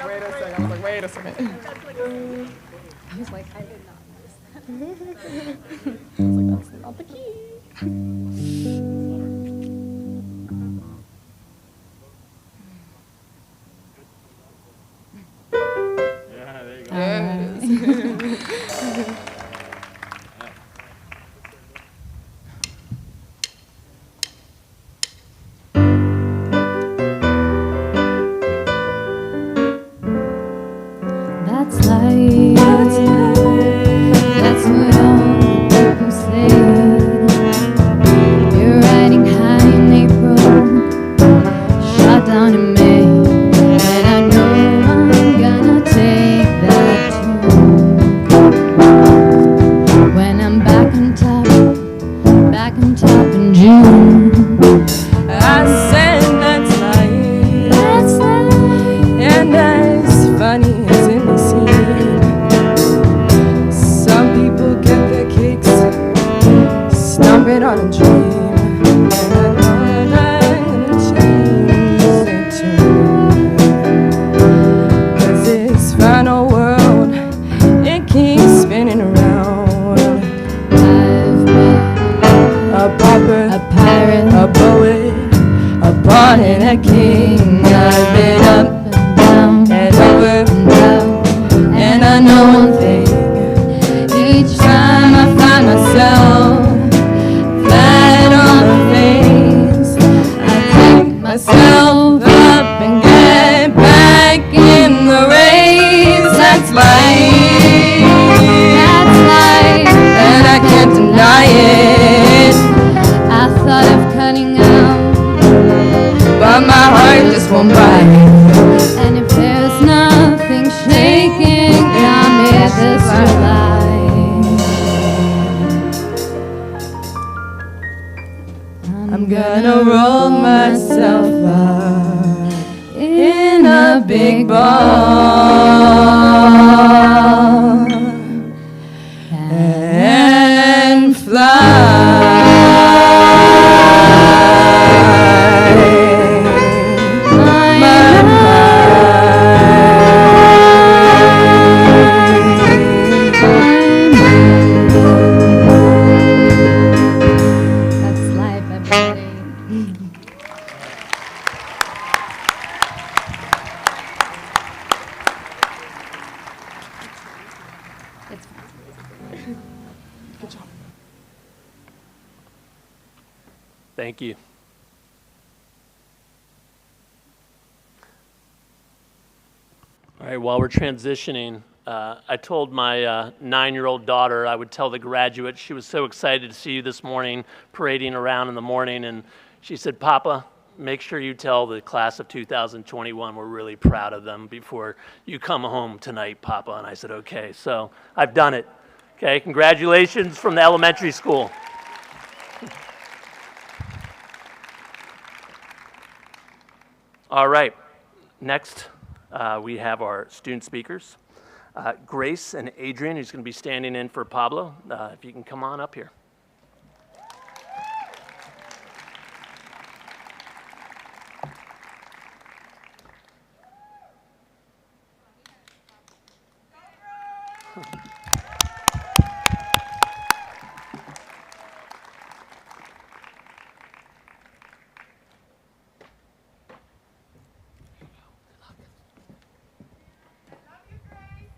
Wait a second. I was like, wait a second. I was like, I did not notice that. I was like, that's not the key. Yes. That's life. That's what all people say. You're riding high in April, shot down in May. And I know I'm gonna take that too. When I'm back on top in June. I said that's life. That's life. And as funny as it may seem, some people get their kicks stomping on a dream. And I know that I'm gonna change it too. 'Cause this final world, it keeps spinning around. I've been A pauper, a pirate, a poet, a pawn and a king. I've been up and down and over, and down. and I know one thing. Each time I find myself flat on my face, I pick myself up and get back in the race. That's life. That's life. And I can't deny it, I thought of cutting out, but my heart just won't bite. and if there's nothing shaking, come here this July. I'm gonna roll myself up in a big ball and That's life, everybody. It's fine. Good job. Thank you. All right, while we're transitioning, I told my 9-year-old daughter I would tell the graduates. She was so excited to see you this morning, parading around in the morning, and she said, "Papa, make sure you tell the class of 2021 we're really proud of them before you come home tonight, Papa." And I said, "Okay." So I've done it. Okay, congratulations from the elementary school. All right, next we have our student speakers. Grace and Adrian, who's going to be standing in for Pablo. If you can come on up here.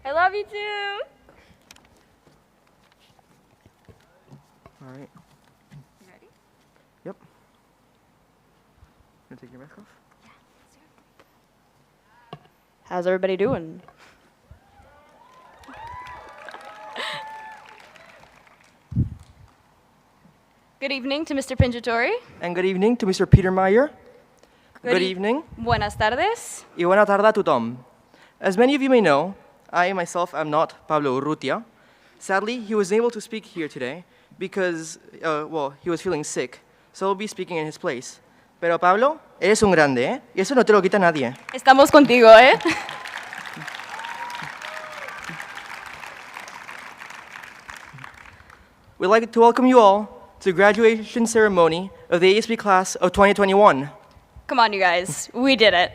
I love you too. All right. You ready? Yep. Gonna take your mask off? How's everybody doing? Good evening to Mr. Pinjatori. And good evening to Mr. Peter Meyer. Good evening. Buenas tardes. Y buena tarde a tothom. As many of you may know, I myself am not Pablo Urrutia. Sadly, he was unable to speak here today because, he was feeling sick, so I'll be speaking in his place. Pero Pablo, eres un grande, ¿eh? Y eso no te lo quita nadie. Estamos contigo, ¿eh? We'd like to welcome you all to the graduation ceremony of the ASB class of 2021. Come on, you guys. We did it.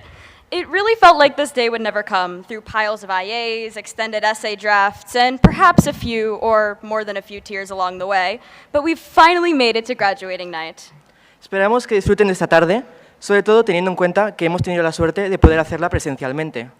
It really felt like this day would never come, through piles of IAs, extended essay drafts, and perhaps a few, or more than a few tears along the way. But we've finally made it to graduating night. Esperamos que disfruten de esta tarde, sobre todo teniendo en cuenta que hemos tenido la suerte de poder hacerla presencialmente.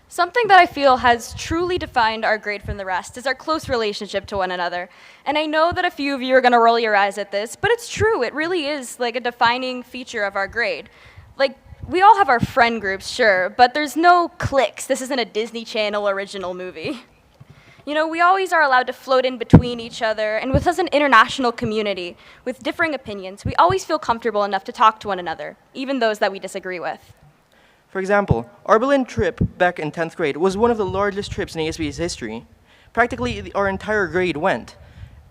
Something that I feel has truly defined our grade from the rest is our close relationship to one another. And I know that a few of you are going to roll your eyes at this, but it's true. It really is like a defining feature of our grade. Like, we all have our friend groups, sure, but there's no cliques. This isn't a Disney Channel original movie. You know, we always are allowed to float in between each other, and with us an international community with differing opinions, we always feel comfortable enough to talk to one another, even those that we disagree with. For example, our Berlin trip back in 10th grade was one of the largest trips in ASB's history. Practically our entire grade went.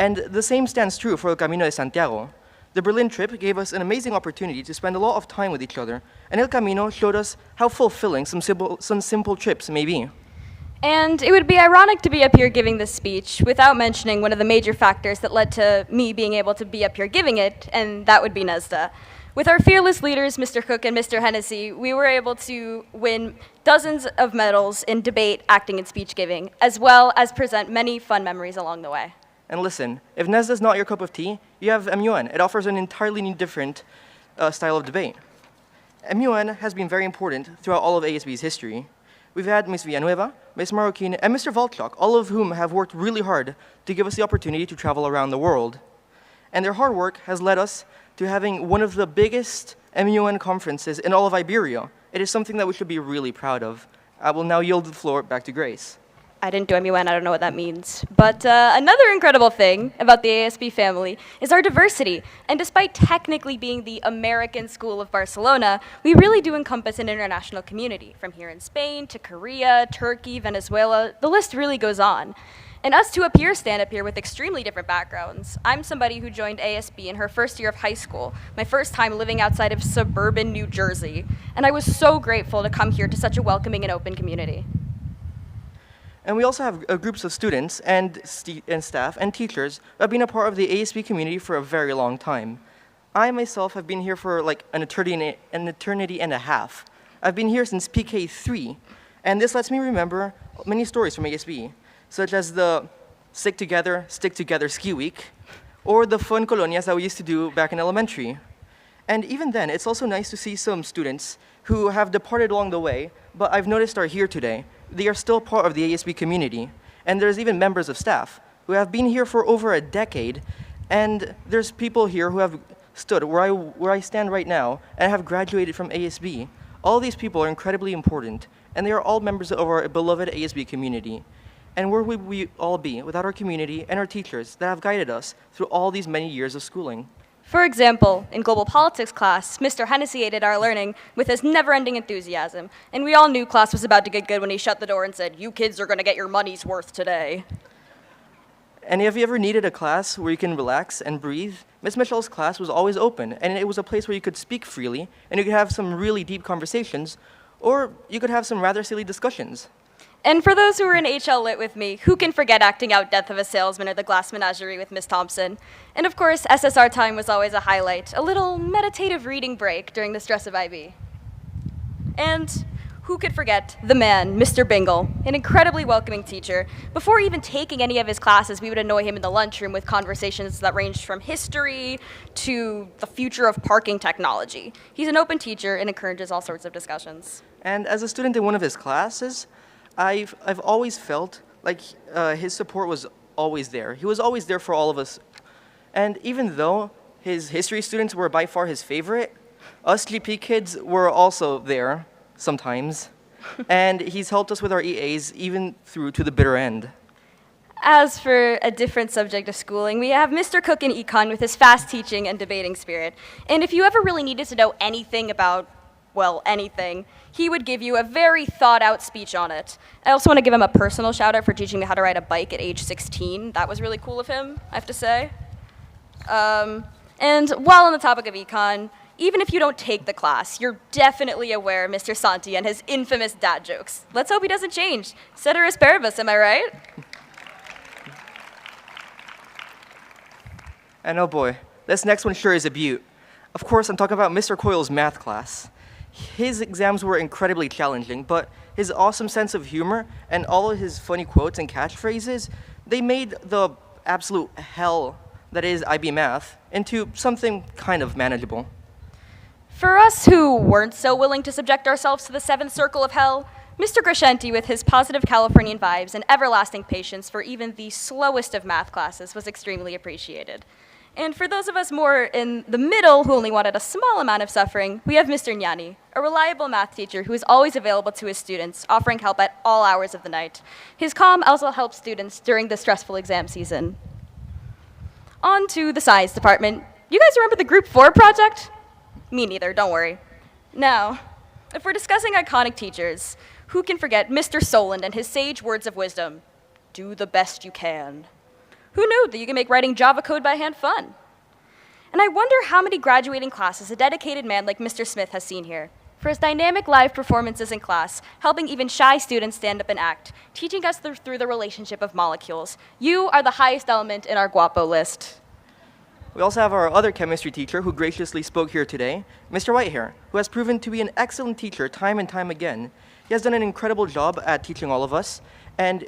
And the same stands true for El Camino de Santiago. The Berlin trip gave us an amazing opportunity to spend a lot of time with each other, and El Camino showed us how fulfilling some simple trips may be. And it would be ironic to be up here giving this speech without mentioning one of the major factors that led to me being able to be up here giving it, and that would be NESDA. With our fearless leaders, Mr. Cook and Mr. Hennessy, we were able to win dozens of medals in debate, acting, and speech giving, as well as present many fun memories along the way. And listen, if NESDA is not your cup of tea, you have MUN. It offers an entirely different style of debate. MUN has been very important throughout all of ASB's history. We've had Ms. Villanueva, Ms. Marroquin, and Mr. Volchok, all of whom have worked really hard to give us the opportunity to travel around the world. And their hard work has led us to having one of the biggest MUN conferences in all of Iberia. It is something that we should be really proud of. I will now yield the floor back to Grace. I didn't do MUN, I don't know what that means. But another incredible thing about the ASB family is our diversity. And despite technically being the American School of Barcelona, we really do encompass an international community. From here in Spain to Korea, Turkey, Venezuela, the list really goes on. And us two up here stand up here with extremely different backgrounds. I'm somebody who joined ASB in her first year of high school, my first time living outside of suburban New Jersey. And I was so grateful to come here to such a welcoming and open community. And we also have groups of students and staff and teachers who have been a part of the ASB community for a very long time. I myself have been here for like an eternity and a half. I've been here since PK3, and this lets me remember many stories from ASB, such as the Stick Together Ski Week, or the fun colonias that we used to do back in elementary. And even then, it's also nice to see some students who have departed along the way, but I've noticed are here today. They are still part of the ASB community, and there's even members of staff who have been here for over a decade, and there's people here who have stood where I stand right now and have graduated from ASB. All these people are incredibly important, and they are all members of our beloved ASB community. And where would we all be without our community and our teachers that have guided us through all these many years of schooling? For example, in global politics class, Mr. Hennessy aided our learning with his never-ending enthusiasm, and we all knew class was about to get good when he shut the door and said, "You kids are going to get your money's worth today." And if you ever needed a class where you can relax and breathe, Miss Michelle's class was always open, and it was a place where you could speak freely, and you could have some really deep conversations, or you could have some rather silly discussions. And for those who were in HL Lit with me, who can forget acting out Death of a Salesman or The Glass Menagerie with Miss Thompson? And of course, SSR time was always a highlight, a little meditative reading break during the stress of IB. And who could forget the man, Mr. Bingle, an incredibly welcoming teacher. Before even taking any of his classes, we would annoy him in the lunchroom with conversations that ranged from history to the future of parking technology. He's an open teacher and encourages all sorts of discussions. And as a student in one of his classes, I've always felt like his support was always there. He was always there for all of us. And even though his history students were by far his favorite, us GP kids were also there sometimes. And he's helped us with our EAs even through to the bitter end. As for a different subject of schooling, we have Mr. Cook in Econ with his fast teaching and debating spirit. And if you ever really needed to know anything about, well, anything, he would give you a very thought-out speech on it. I also want to give him a personal shout-out for teaching me how to ride a bike at age 16. That was really cool of him, I have to say. And while on the topic of Econ, even if you don't take the class, you're definitely aware of Mr. Santi and his infamous dad jokes. Let's hope he doesn't change. Ceteris paribus, am I right? And oh boy, this next one sure is a beaut. Of course, I'm talking about Mr. Coyle's math class. His exams were incredibly challenging, but his awesome sense of humor and all of his funny quotes and catchphrases, they made the absolute hell that is IB math into something kind of manageable. For us who weren't so willing to subject ourselves to the seventh circle of hell, Mr. Crescenti, with his positive Californian vibes and everlasting patience for even the slowest of math classes, was extremely appreciated. And for those of us more in the middle who only wanted a small amount of suffering, we have Mr. Nyani, a reliable math teacher who is always available to his students, offering help at all hours of the night. His calm also helps students during the stressful exam season. On to the science department. You guys remember the Group 4 project? Me neither, don't worry. Now, if we're discussing iconic teachers, who can forget Mr. Solon and his sage words of wisdom? Do the best you can. Who knew that you can make writing Java code by hand fun? And I wonder how many graduating classes a dedicated man like Mr. Smith has seen here. For his dynamic live performances in class, helping even shy students stand up and act, teaching us through the relationship of molecules. You are the highest element in our Guapo list. We also have our other chemistry teacher who graciously spoke here today, Mr. Whitehair, who has proven to be an excellent teacher time and time again. He has done an incredible job at teaching all of us, and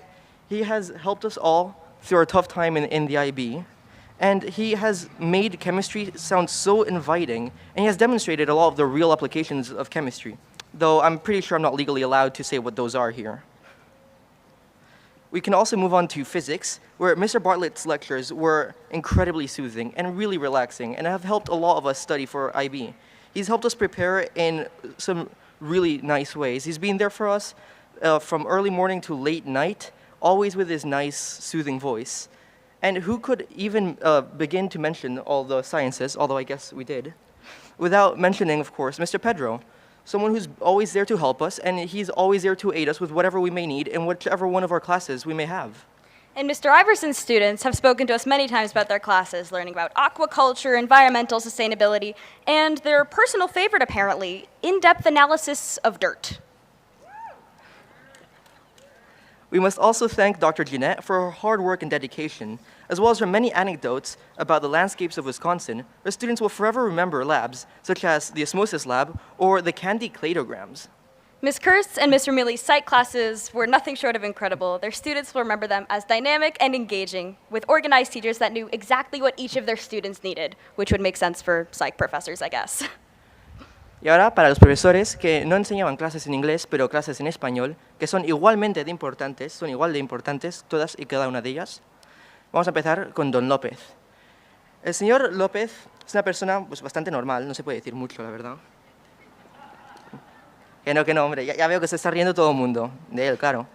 he has helped us all through our tough time in the IB. And he has made chemistry sound so inviting, and he has demonstrated a lot of the real applications of chemistry, though I'm pretty sure I'm not legally allowed to say what those are here. We can also move on to physics, where Mr. Bartlett's lectures were incredibly soothing and really relaxing, and have helped a lot of us study for IB. He's helped us prepare in some really nice ways. He's been there for us from early morning to late night, always with his nice, soothing voice. And who could even begin to mention all the sciences, although I guess we did, without mentioning, of course, Mr. Pedro, someone who's always there to help us, and he's always there to aid us with whatever we may need in whichever one of our classes we may have. And Mr. Iverson's students have spoken to us many times about their classes, learning about aquaculture, environmental sustainability, and their personal favorite, apparently, in-depth analysis of dirt. We must also thank Dr. Jeanette for her hard work and dedication, as well as her many anecdotes about the landscapes of Wisconsin, where students will forever remember labs, such as the Osmosis Lab or the Candy Cladograms. Ms. Kirst and Mr. Millie's psych classes were nothing short of incredible. Their students will remember them as dynamic and engaging, with organized teachers that knew exactly what each of their students needed, which would make sense for psych professors, I guess. Y ahora, para los profesores que no enseñaban clases en inglés, pero clases en español, que son igualmente de importantes, son igual de importantes, todas y cada una de ellas, vamos a empezar con Don López. El señor López es una persona pues, bastante normal, no se puede decir mucho, la verdad. Que no, hombre, ya veo que se está riendo todo el mundo, de él, claro.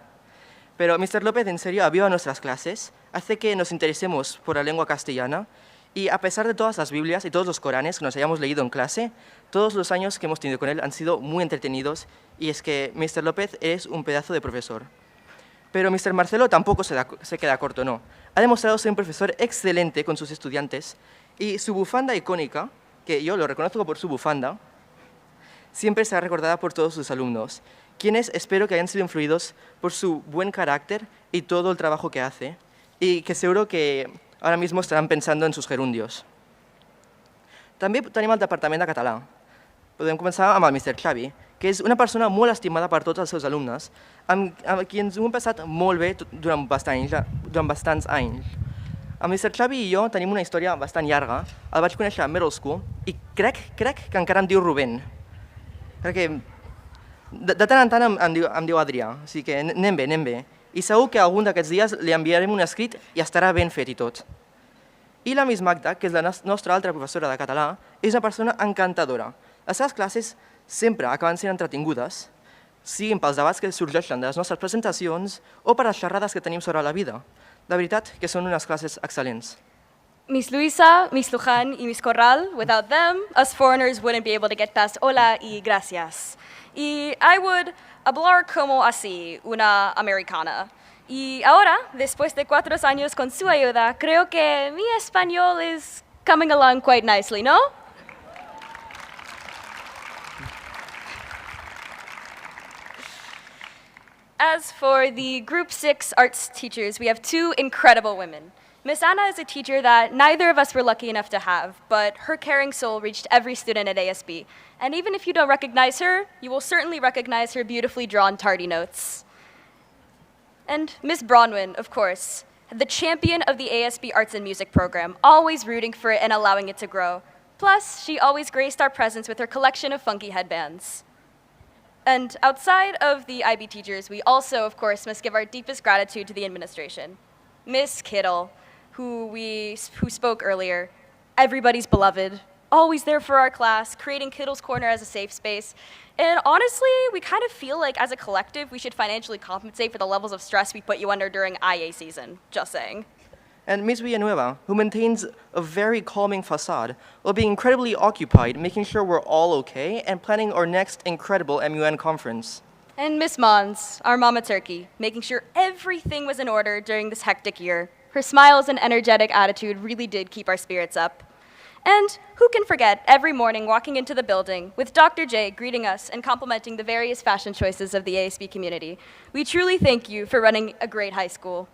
Pero Mr. López, en serio, aviva nuestras clases, hace que nos interesemos por la lengua castellana, y a pesar de todas las Biblias y todos los Coranes que nos hayamos leído en clase, todos los años que hemos tenido con él han sido muy entretenidos, y es que Mr. López es un pedazo de profesor. Pero Mr. Marcelo tampoco se queda corto, no. ha demostrado ser un profesor excelente con sus estudiantes y su bufanda icónica, que yo lo reconozco por su bufanda, siempre será recordada por todos sus alumnos, quienes espero que hayan sido influidos por su buen carácter y todo el trabajo que hace, y que seguro que ahora mismo estarán pensando en sus gerundios. També tenim el Departament de Català. Podem començar amb el Mr. Xavi, que és una persona molt estimada per tots els seus alumnes, amb qui ens ho hem passat molt bé durant bastants anys. El Mr. Xavi i jo tenim una història bastant llarga. El vaig conèixer a middle school i crec que encara em diu Rubén. Perquè de tant en tant em diu Adrià, o sigui que anem bé. I segur que algun d'aquests dies li enviarem un escrit i estarà ben fet i tot. I la Miss Magda, que és la nostra altra professora de català, és una persona encantadora. Les seves classes sempre acaben sent entretingudes, siguin pels debats que sorgeixen de les nostres presentacions o per les xerrades que tenim sobre la vida. De veritat que són unes classes excel·lents. Miss Luisa, Miss Luján y Miss Corral, without them, us foreigners wouldn't be able to get past hola y gracias. Y I would hablar como así, una americana. Y ahora, después de 4 años con su ayuda, creo que mi español is coming along quite nicely, ¿no? As for the Group 6 arts teachers, we have 2 incredible women. Miss Anna is a teacher that neither of us were lucky enough to have, but her caring soul reached every student at ASB. And even if you don't recognize her, you will certainly recognize her beautifully drawn tardy notes. And Miss Bronwyn, of course, the champion of the ASB Arts and Music program, always rooting for it and allowing it to grow. Plus, she always graced our presence with her collection of funky headbands. And outside of the IB teachers, we also, of course, must give our deepest gratitude to the administration. Miss Kittle, who spoke earlier, everybody's beloved, always there for our class, creating Kittle's Corner as a safe space. And honestly, we kind of feel like as a collective, we should financially compensate for the levels of stress we put you under during IA season, just saying. And Ms. Villanueva, who maintains a very calming facade while being incredibly occupied, making sure we're all okay and planning our next incredible MUN conference. And Miss Mons, our mama turkey, making sure everything was in order during this hectic year. Her smiles and energetic attitude really did keep our spirits up. And who can forget every morning walking into the building with Dr. J greeting us and complimenting the various fashion choices of the ASB community. We truly thank you for running a great high school.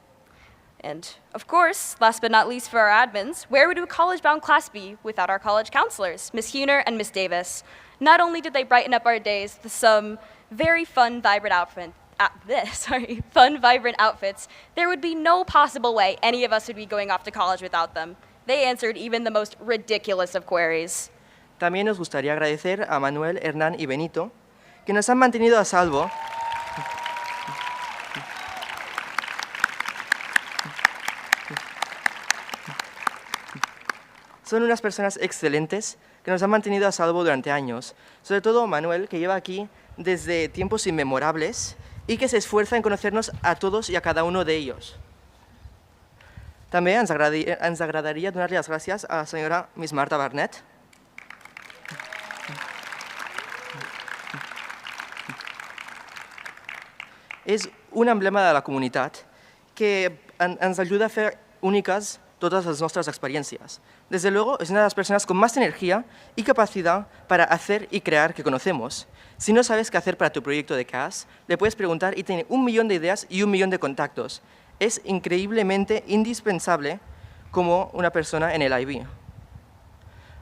And of course, last but not least for our admins, where would a college-bound class be without our college counselors, Miss Huner and Miss Davis? Not only did they brighten up our days with some very fun, vibrant outfits, there would be no possible way any of us would be going off to college without them. They answered even the most ridiculous of queries. También nos gustaría agradecer a Manuel, Hernán y Benito, que nos han mantenido a salvo. Son unas personas excelentes que nos han mantenido a salvo durante años. Sobre todo Manuel, que lleva aquí desde tiempos inmemorables y que se esfuerza en conocernos a todos y a cada uno de ellos. També ens agradaria donar-li les gràcies a la senyora Miss Marta Barnett, és un emblema de la comunitat que ens ajuda a fer úniques todas las nuestras experiencias. Desde luego, es una de las personas con más energía y capacidad para hacer y crear que conocemos. Si no sabes qué hacer para tu proyecto de CAS, le puedes preguntar y tiene 1 millón de ideas y 1 millón de contactos. Es increíblemente indispensable como una persona en el IB.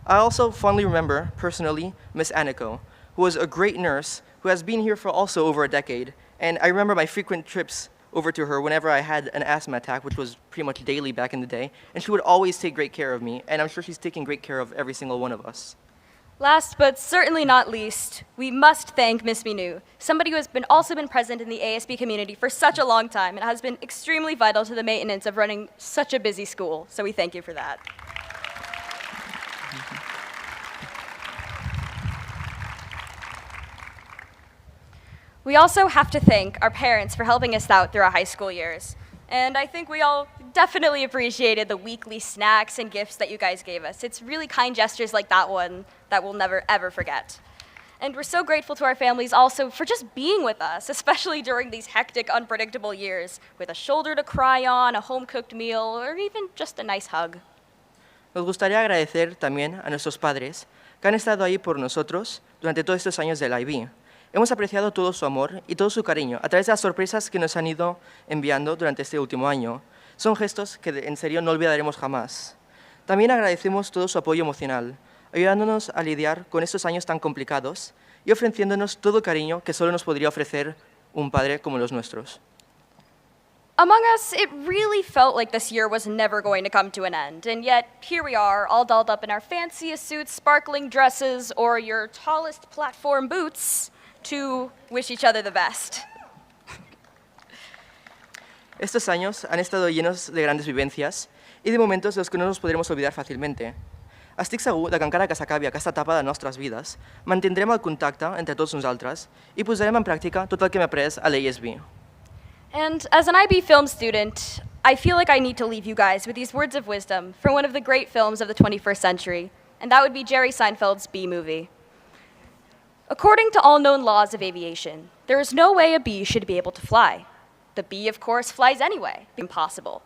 I also fondly remember, personally, Miss Aniko, who was a great nurse who has been here for also over a decade. And I remember my frequent trips over to her whenever I had an asthma attack, which was pretty much daily back in the day. And she would always take great care of me. And I'm sure she's taking great care of every single one of us. Last but certainly not least, we must thank Miss Minu, somebody who has also been present in the ASB community for such a long time and has been extremely vital to the maintenance of running such a busy school. So we thank you for that. We also have to thank our parents for helping us out through our high school years. And I think we all definitely appreciated the weekly snacks and gifts that you guys gave us. It's really kind gestures like that one that we'll never, ever forget. And we're so grateful to our families also for just being with us, especially during these hectic, unpredictable years, with a shoulder to cry on, a home-cooked meal, or even just a nice hug. Nos gustaría agradecer también a nuestros padres que han estado ahí por nosotros durante todos estos años del IB. Hemos apreciado todo su amor y todo su cariño a través de las sorpresas que nos han ido enviando durante este último año. Son gestos que en serio no olvidaremos jamás. También agradecemos todo su apoyo emocional, ayudándonos a lidiar con estos años tan complicados y ofreciéndonos todo el cariño que solo nos podría ofrecer un padre como los nuestros. Among us, it really felt like this year was never going to come to an end, and yet here we are, all dolled up in our fanciest suits, sparkling dresses, or your tallest platform boots, to wish each other the best. Estos años han estado llenos de grandes vivencias y de momentos de los que no nos podremos olvidar fàcilment. Estic segur que encara que s'acabi aquesta etapa de nostres vides, mantindrem el contacte entre tots nosaltres i posarem en pràctica tot el que hem après a l'ASB. And as an IB film student, I feel like I need to leave you guys with these words of wisdom from one of the great films of the 21st century, and that would be Jerry Seinfeld's Bee Movie. According to all known laws of aviation, there is no way a bee should be able to fly. The bee, of course, flies anyway. Impossible.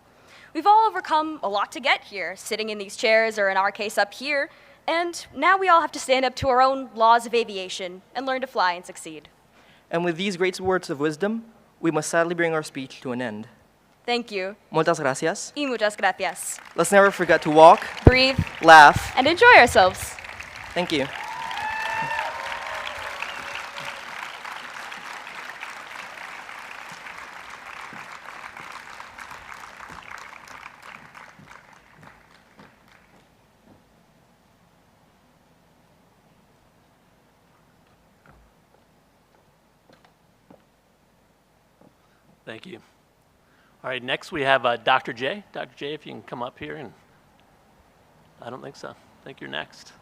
We've all overcome a lot to get here, sitting in these chairs, or in our case up here, and now we all have to stand up to our own laws of aviation and learn to fly and succeed. And with these great words of wisdom, we must sadly bring our speech to an end. Thank you. Muchas gracias. Y muchas gracias. Let's never forget to walk, breathe, laugh, and enjoy ourselves. Thank you. Thank you. All right, next we have Dr. J. Dr. J, if you can come up here. And I don't think so. I think you're next.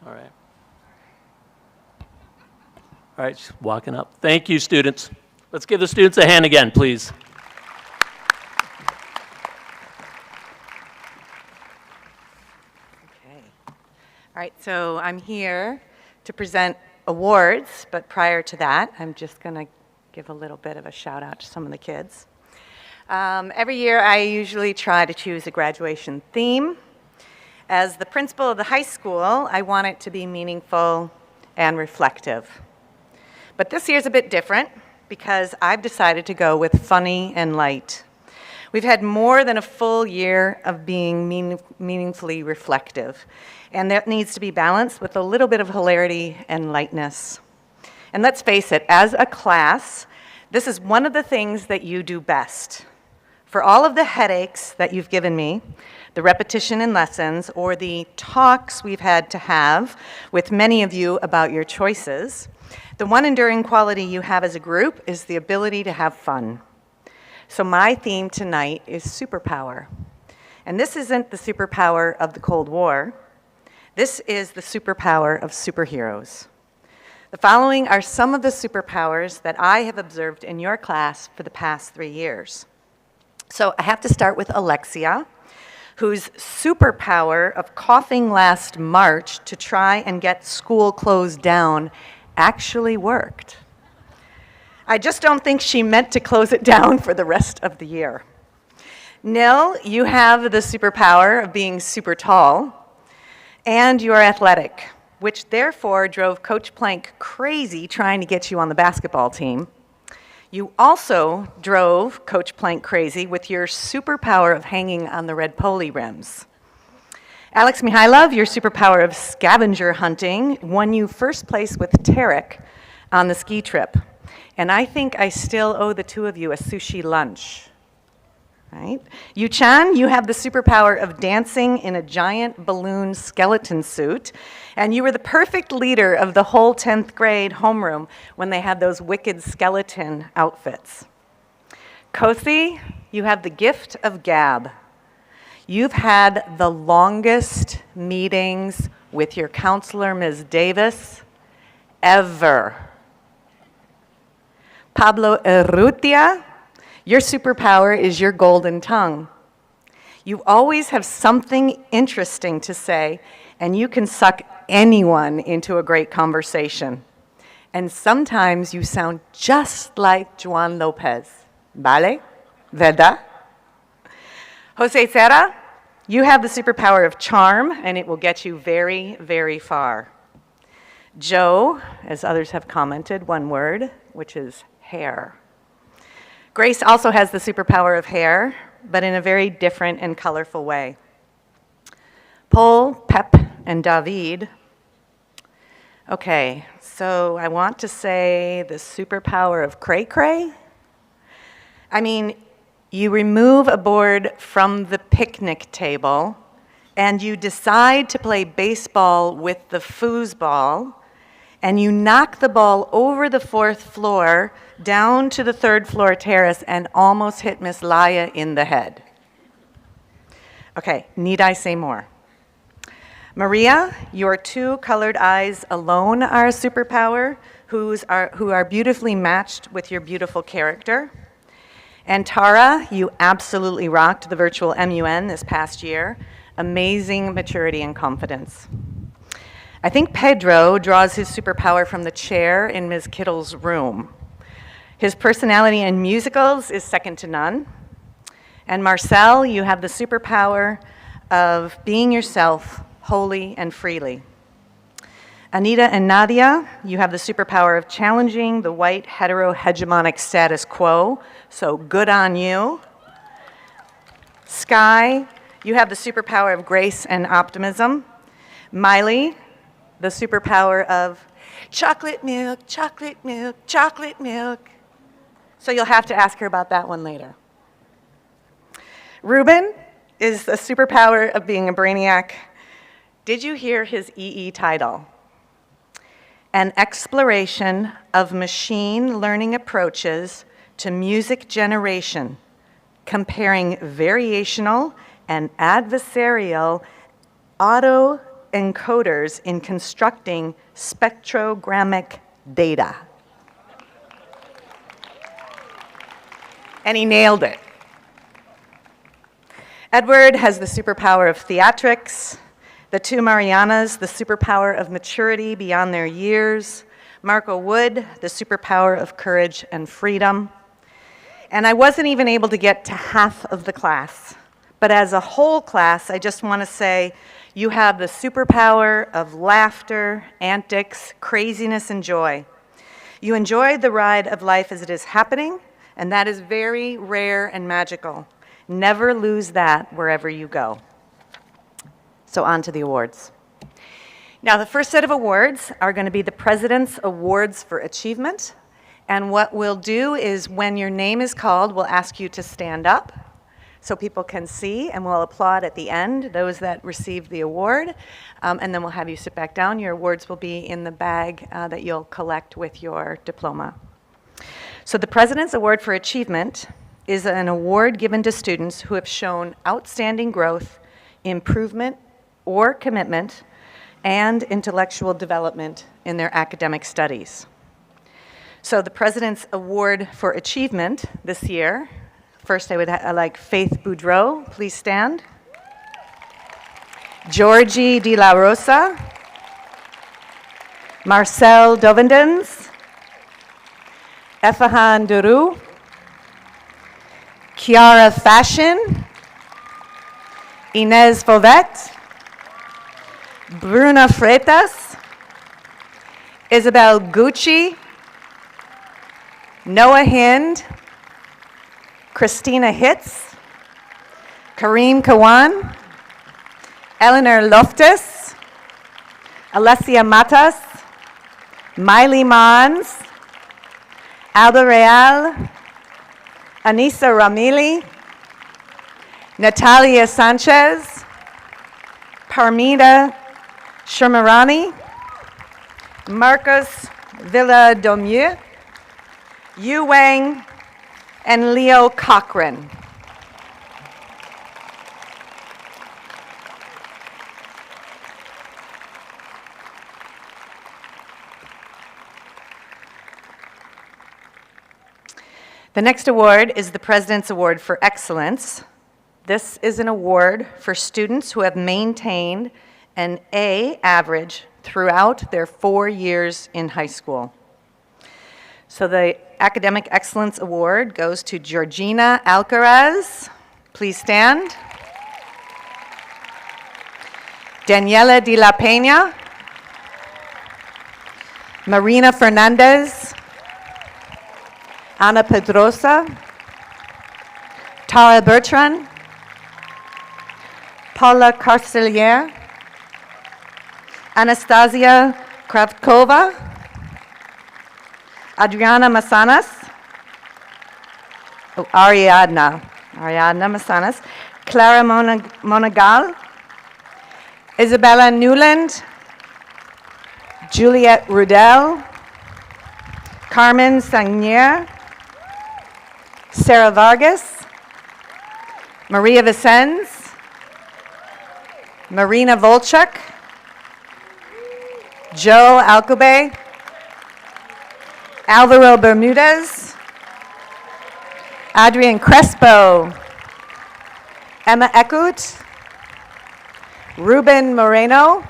All right. All right, just walking up. Thank you, students. Let's give the students a hand again, please. Okay. All right, so I'm here to present awards, but prior to that, I'm just going to give a little bit of a shout out to some of the kids. Every year I usually try to choose a graduation theme. As the principal of the high school, I want it to be meaningful and reflective. But this year's a bit different because I've decided to go with funny and light. We've had more than a full year of being meaningfully reflective, and that needs to be balanced with a little bit of hilarity and lightness. And let's face it, as a class, this is one of the things that you do best. For all of the headaches that you've given me, the repetition in lessons, or the talks we've had to have with many of you about your choices, the one enduring quality you have as a group is the ability to have fun. So my theme tonight is superpower. And this isn't the superpower of the Cold War. This is the superpower of superheroes. The following are some of the superpowers that I have observed in your class for the past 3 years. So I have to start with Alexia, whose superpower of coughing last March to try and get school closed down actually worked. I just don't think she meant to close it down for the rest of the year. Nil, you have the superpower of being super tall, and you are athletic, which therefore drove Coach Plank crazy trying to get you on the basketball team. You also drove Coach Plank crazy with your superpower of hanging on the red poly rims. Alex Mihailov, your superpower of scavenger hunting won you first place with Tarek on the ski trip. And I think I still owe the two of you a sushi lunch. Right? Yu-chan, you have the superpower of dancing in a giant balloon skeleton suit, and you were the perfect leader of the whole 10th grade homeroom when they had those wicked skeleton outfits. Kosi, you have the gift of gab. You've had the longest meetings with your counselor, Ms. Davis, ever. Pablo Urrutia, your superpower is your golden tongue. You always have something interesting to say, and you can suck anyone into a great conversation. And sometimes you sound just like Juan Lopez. Vale? ¿Verdad? Jose Serra, you have the superpower of charm, and it will get you very, very far. Joe, as others have commented, one word, which is hair. Grace also has the superpower of hair, but in a very different and colorful way. Paul, Pep, and David. Okay, so I want to say the superpower of cray-cray. I mean, you remove a board from the picnic table, and you decide to play baseball with the foosball, and you knock the ball over the 4th floor, down to the 3rd floor terrace, and almost hit Miss Laya in the head. Okay, need I say more? Maria, your 2 colored eyes alone are a superpower, who are beautifully matched with your beautiful character. And Tara, you absolutely rocked the virtual MUN this past year. Amazing maturity and confidence. I think Pedro draws his superpower from the chair in Ms. Kittle's room. His personality in musicals is second to none. And Marcel, you have the superpower of being yourself wholly and freely. Anita and Nadia, you have the superpower of challenging the white hetero-hegemonic status quo, so good on you. Sky, you have the superpower of grace and optimism. Miley, the superpower of chocolate milk, chocolate milk, chocolate milk. So you'll have to ask her about that one later. Ruben is the superpower of being a brainiac. Did you hear his EE title? An exploration of machine learning approaches to music generation, comparing variational and adversarial autoencoders in constructing spectrogrammic data. And he nailed it. Edward has the superpower of theatrics. The 2 Marianas, the superpower of maturity beyond their years. Marco Wood, the superpower of courage and freedom. And I wasn't even able to get to half of the class. But as a whole class, I just want to say you have the superpower of laughter, antics, craziness, and joy. You enjoy the ride of life as it is happening, and that is very rare and magical. Never lose that wherever you go. So on to the awards. Now, the first set of awards are going to be the President's Awards for Achievement. And what we'll do is when your name is called, we'll ask you to stand up so people can see, and we'll applaud at the end, those that received the award. And then we'll have you sit back down. Your awards will be in the bag that you'll collect with your diploma. So the President's Award for Achievement is an award given to students who have shown outstanding growth, improvement, or commitment, and intellectual development in their academic studies. So the President's Award for Achievement this year, first I would like Faith Boudreau, please stand. Georgie De La Rosa, Marcel Dovendens, Efahan Duru, Chiara Fashion, Inez Fauvet, Bruna Freitas, Isabel Gucci, Noah Hind, Christina Hitz, Kareem Kawan, Eleanor Loftus, Alessia Matas, Miley Mons, Alba Real, Anissa Ramili, Natalia Sanchez, Parmita Shermarani, Marcos Villadomieu, Yu Wang, and Leo Cochran. The next award is the President's Award for Excellence. This is an award for students who have maintained an A average throughout their 4 years in high school. So the Academic Excellence Award goes to Georgina Alcaraz. Please stand. Daniela de la Peña. Marina Fernandez. Ana Pedrosa. Tara Bertrand. Paula Carcelier. Anastasia Kravkova. Adriana Masanas. Oh, Ariadna Masanas. Clara Monagal. Isabella Newland. Juliette Rudel. Carmen Sagnier. Sarah Vargas. Maria Vicens. Marina Volchuk. Joe Alcobe. Alvaro Bermudez. Adrian Crespo. Emma Eckut. Ruben Moreno.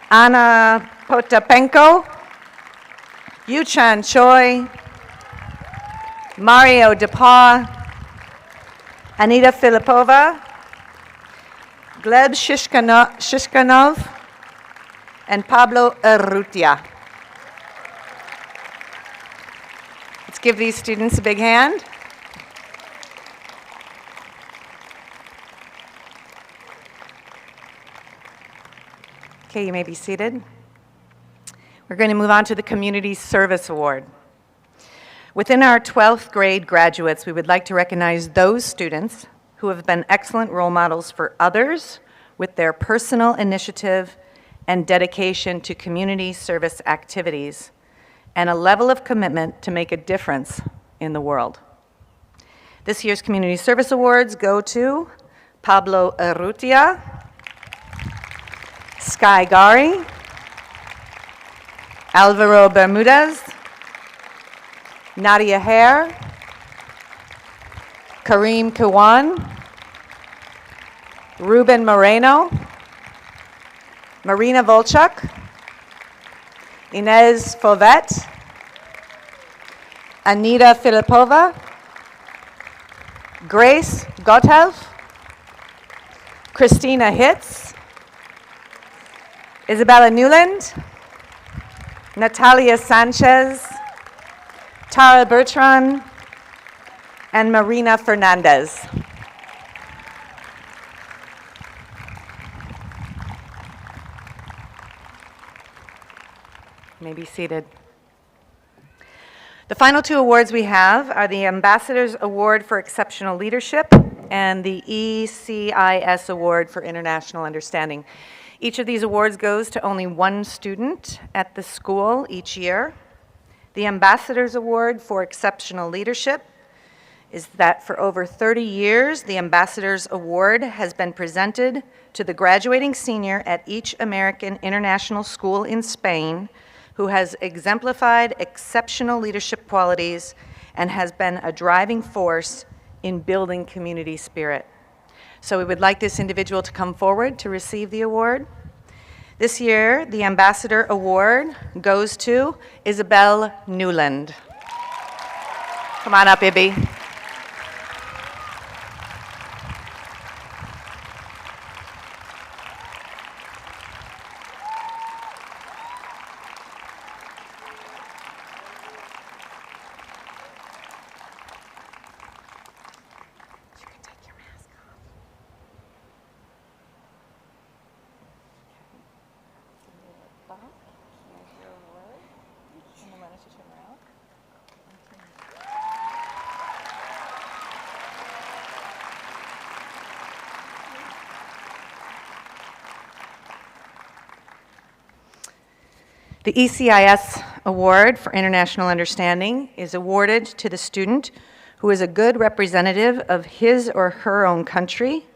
Anna Potapenko. Yuchan Choi. Mario DePaul. Anita Filipova. Gleb Shishkanov. And Pablo Urrutia. Let's give these students a big hand. Okay, you may be seated. We're going to move on to the Community Service Award. Within our 12th grade graduates, we would like to recognize those students who have been excellent role models for others with their personal initiative and dedication to community service activities and a level of commitment to make a difference in the world. This year's Community Service Awards go to Pablo Urrutia, Sky Gari, Alvaro Bermudez, Nadia Hare, Kareem Kawan, Ruben Moreno, Marina Volchuk, Inez Fauvet, Anita Filipova, Grace Gothelf, Christina Hitz, Isabella Newland, Natalia Sanchez, Tara Bertrand, and Marina Fernandez. You may be seated. The final two awards we have are the Ambassador's Award for Exceptional Leadership and the ECIS Award for International Understanding. Each of these awards goes to only one student at the school each year. The Ambassador's Award for Exceptional Leadership is that for over 30 years, the Ambassador's Award has been presented to the graduating senior at each American international school in Spain who has exemplified exceptional leadership qualities and has been a driving force in building community spirit. So we would like this individual to come forward to receive the award. This year, the Ambassador Award goes to Isabel Newland. Come on up, Ibby. The ECIS Award for International Understanding is awarded to the student who is a good representative of his or her own country,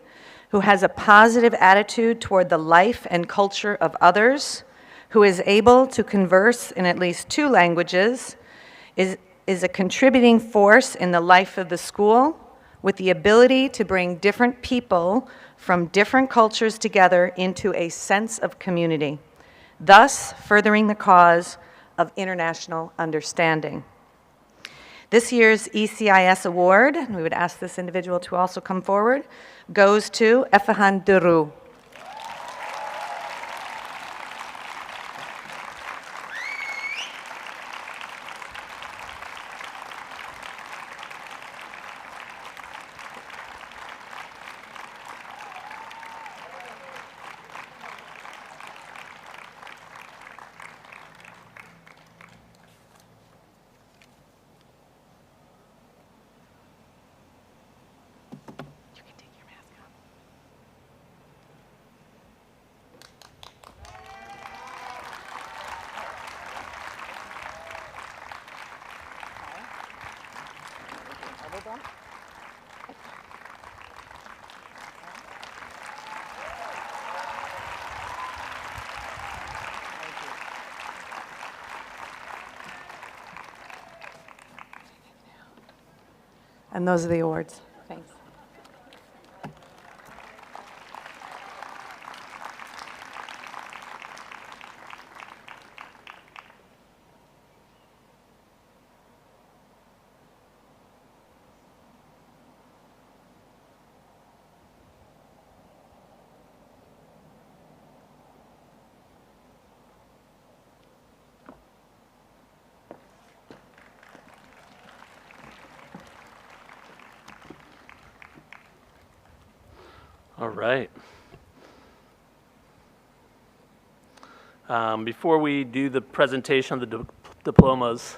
who has a positive attitude toward the life and culture of others, who is able to converse in at least 2 languages, is a contributing force in the life of the school, with the ability to bring different people from different cultures together into a sense of community, thus furthering the cause of international understanding. This year's ECIS award, and we would ask this individual to also come forward, goes to Effahan Duru. And those are the awards. Thanks. All right. Before we do the presentation of the diplomas,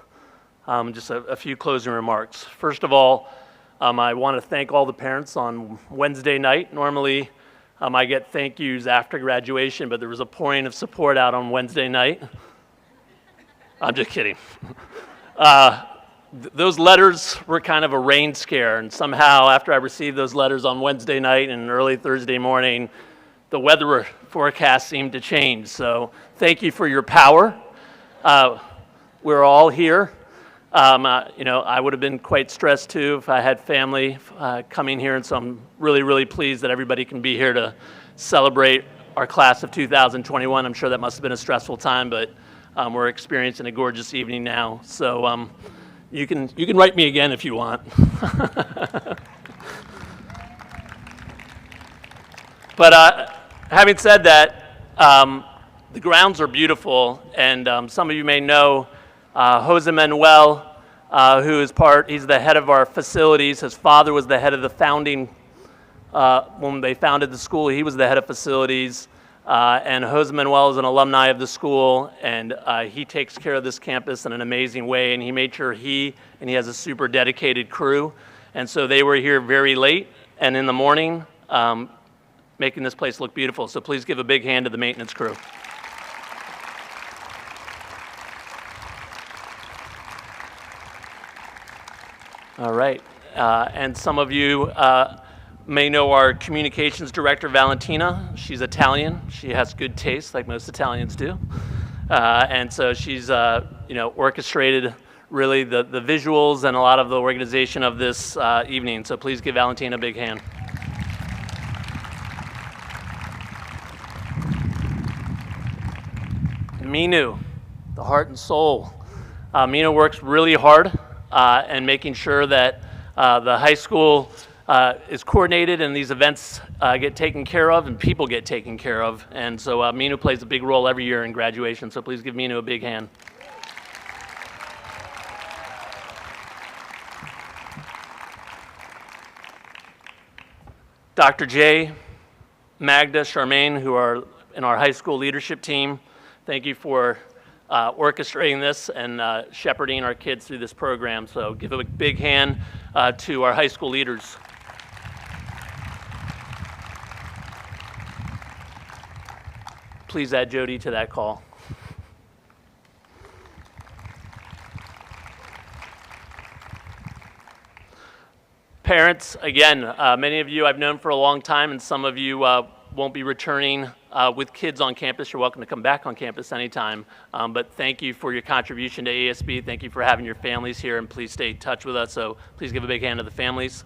just a few closing remarks. First of all, I want to thank all the parents on Wednesday night. Normally, I get thank yous after graduation, but there was a pouring of support out on Wednesday night. I'm just kidding. Those letters were kind of a rain scare, and somehow after I received those letters on Wednesday night and early Thursday morning, the weather forecast seemed to change. So thank you for your power. We're all here. I would have been quite stressed too if I had family coming here, and so I'm really, really pleased that everybody can be here to celebrate our class of 2021. I'm sure that must have been a stressful time, but we're experiencing a gorgeous evening now. So you can write me again if you want. But having said that, the grounds are beautiful, and some of you may know Jose Manuel, he's the head of our facilities. His father was the head of the founding, when they founded the school, he was the head of facilities. And Jose Manuel is an alumni of the school, and he takes care of this campus in an amazing way, and he made sure he has a super dedicated crew. And so they were here very late and in the morning, making this place look beautiful. So please give a big hand to the maintenance crew. All right, and some of you may know our communications director, Valentina. She's Italian. She has good taste, like most Italians do. And so she's, orchestrated really the visuals and a lot of the organization of this evening. So please give Valentina a big hand. Minu, the heart and soul. Minu works really hard and making sure that the high school is coordinated and these events get taken care of and people get taken care of. And so Minu plays a big role every year in graduation, so please give Minu a big hand. Dr. J, Magda, Charmaine, who are in our high school leadership team, thank you for orchestrating this and shepherding our kids through this program. So give a big hand to our high school leaders. Please add Jody to that call. Parents, again, many of you I've known for a long time, and some of you won't be returning with kids on campus. You're welcome to come back on campus anytime. But thank you for your contribution to ASB. Thank you for having your families here, and please stay in touch with us. So please give a big hand to the families.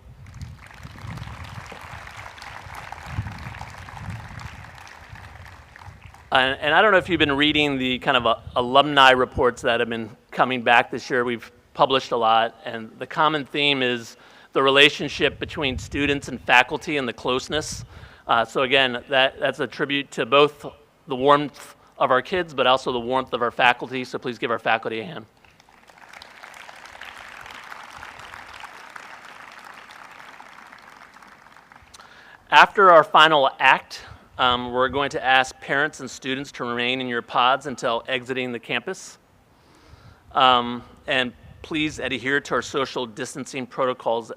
And I don't know if you've been reading the kind of alumni reports that have been coming back this year. We've published a lot, and the common theme is the relationship between students and faculty and the closeness. So again, that's a tribute to both the warmth of our kids, but also the warmth of our faculty. So please give our faculty a hand. After our final act, we're going to ask parents and students to remain in your pods until exiting the campus. And please adhere to our social distancing protocols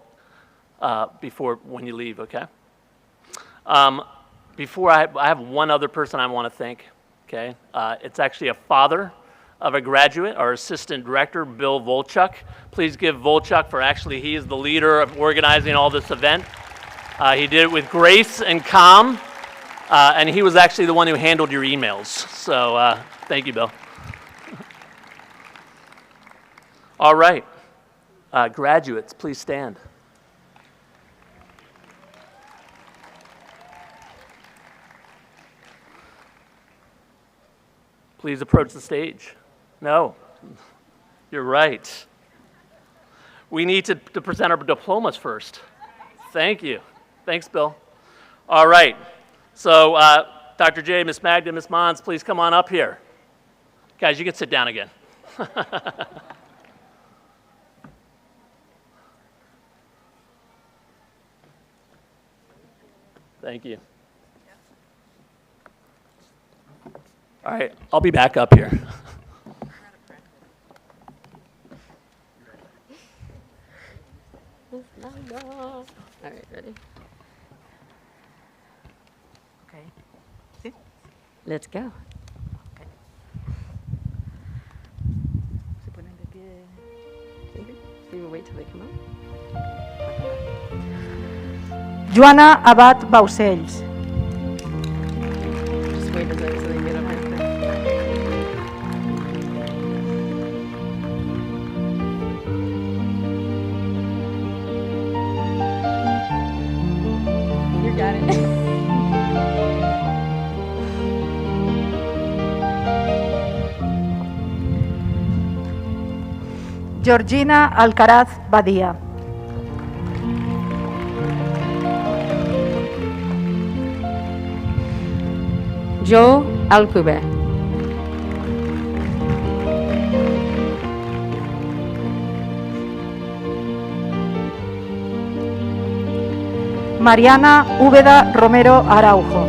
when you leave, okay? Before I have one other person I want to thank, okay? It's actually a father of a graduate, our assistant director, Bill Volchuk. Please give Volchuk he is the leader of organizing all this event. He did it with grace and calm, and he was actually the one who handled your emails. So thank you, Bill. All right, graduates, please stand. Please approach the stage. No, you're right. We need to present our diplomas first. Thank you. Thanks, Bill. All right. So, Dr. J, Ms. Magda, Ms. Mons, please come on up here. Guys, you can sit down again. Thank you. All right, I'll be back up here. All right, ready? Okay. Let's go. Okay. Se ponen de pie. So you wait till they come up. Joana Abad Baucells. Just wait until they get up. You got it. Georgina Alcaraz Badía. Joe Alcube. Mariana Úbeda Romero Araujo.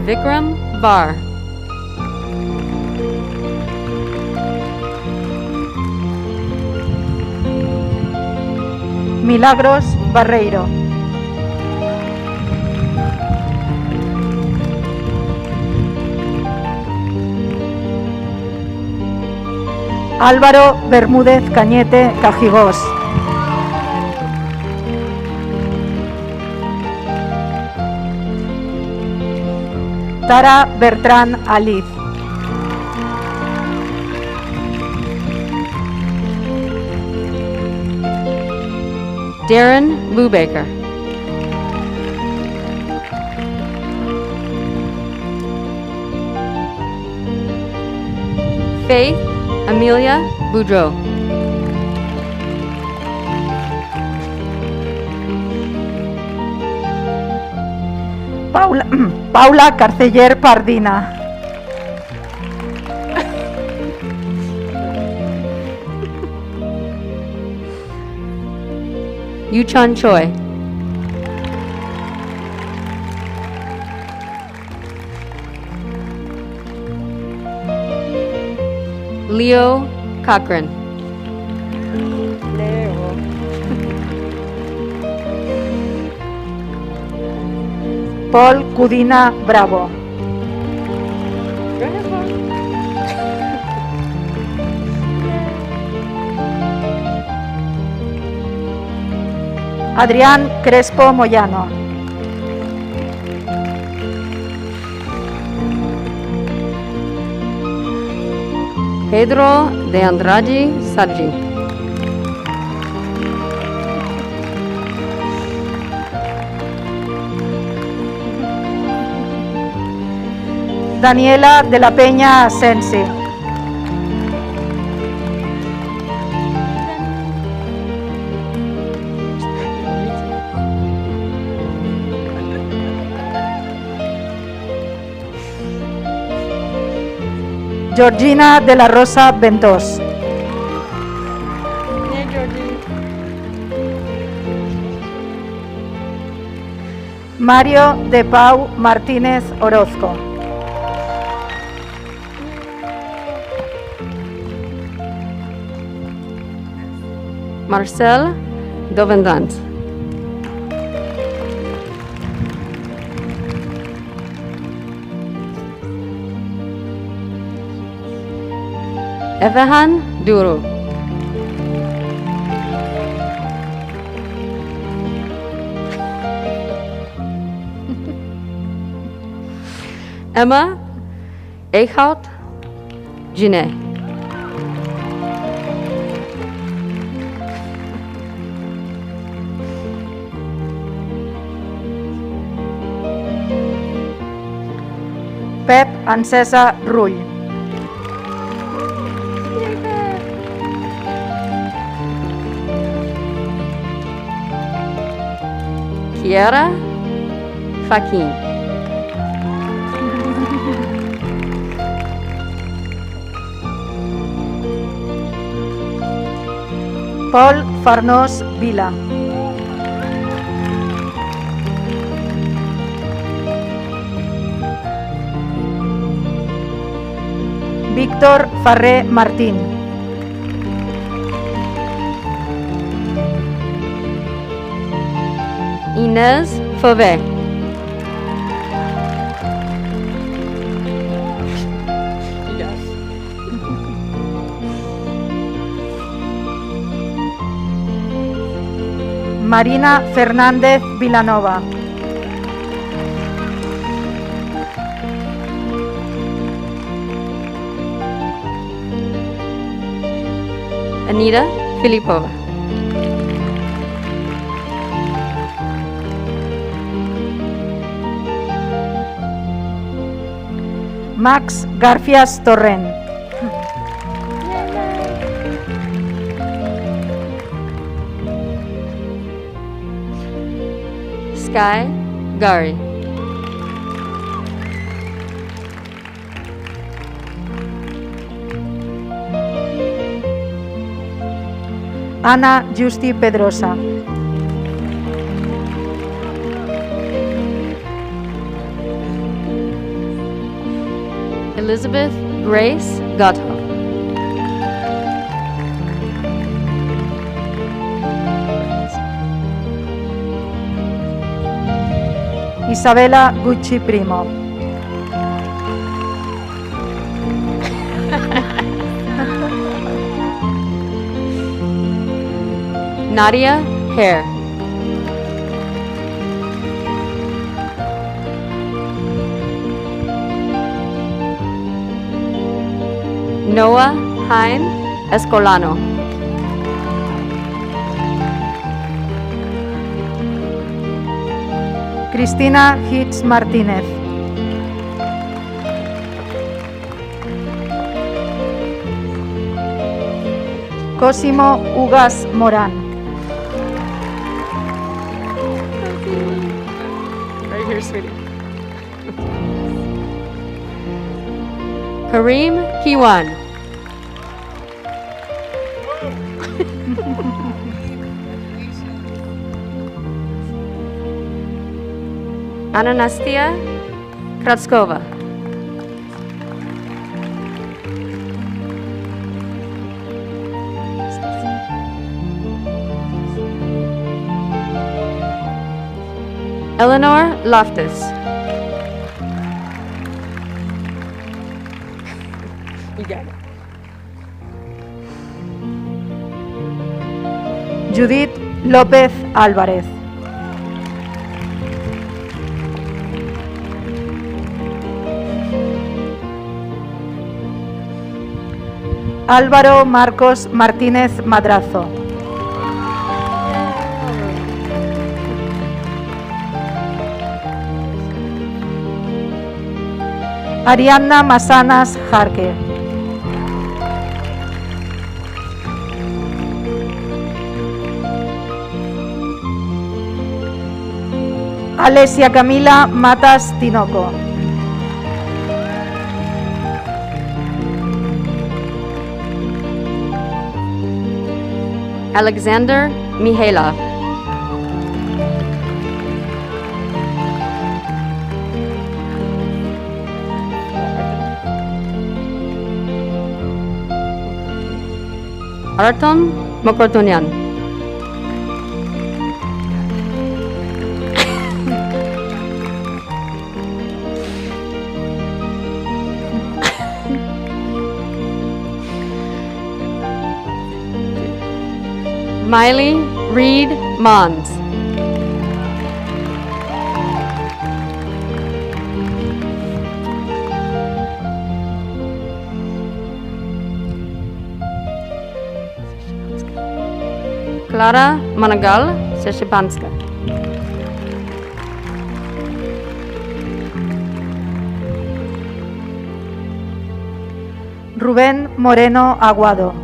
Vikram Bar. Milagros Barreiro. Álvaro Bermúdez Cañete Cajigós. Tara Bertrán Aliz. Darren Lubaker. Faith Amelia Boudreau. Paula Carceller Pardina. Yuchan Choi. Leo Cochran. Paul Cudina Bravo. Adrián Crespo Moyano. Pedro de Andrade Sargi. Daniela de la Peña Asensi. Georgina de la Rosa Ventós. Mario de Pau Martínez Orozco. Marcel Dovendant. Evahan Duro. Emma Eichhout Gine. Pep Ancesa Rull. Kiera Faquin. Paul Farnós Vila. Víctor Farré Martín. Inés Fauvet. Marina Fernández Vilanova. Anita Filipova. Max Garfias Torrent. Sky Gary. Ana Justi Pedrosa. Elizabeth Grace Gotthoff. Isabela Gucci Primo. Nadia Hare. Noah Hein Escolano. Cristina Hitz Martínez. Cosimo Ugas Morán. Right here, sweetie. Kareem Kiwan. Ananastia Kratskova. Eleanor Loftus. You got it. Judith López Álvarez. Álvaro Marcos Martínez Madrazo. Ariadna Masanas Jarque. Alesia Camila Matas Tinoco. Alexander Mihailov. Arton Mokortunian. Miley Reed Mons. Klara Managal Seshipanska. Rubén Moreno Aguado.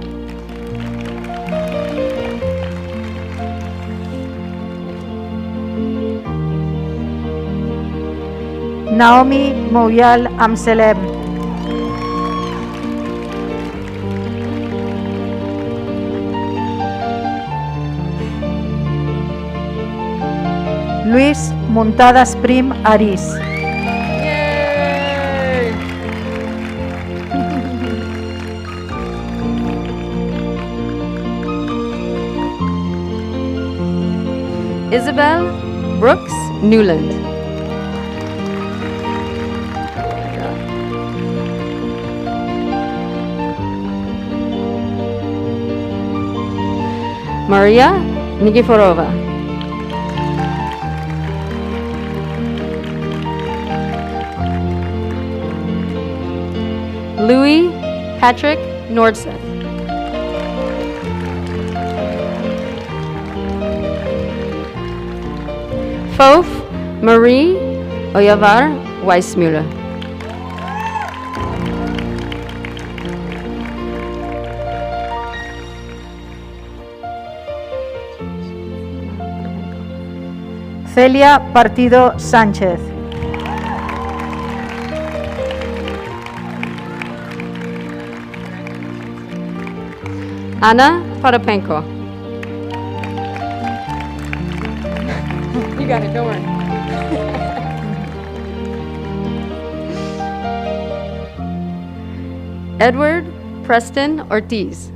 Naomi Mouyal Amselem. Luis Muntadas Prim Aris. Isabel Brooks Newland. Maria Nikiforova. Louis Patrick Nordseth. Fof Marie Oyavar Weissmuller. Celia Partido Sánchez. Anna Potapenko. You got it, don't worry. Edward Preston Ortiz.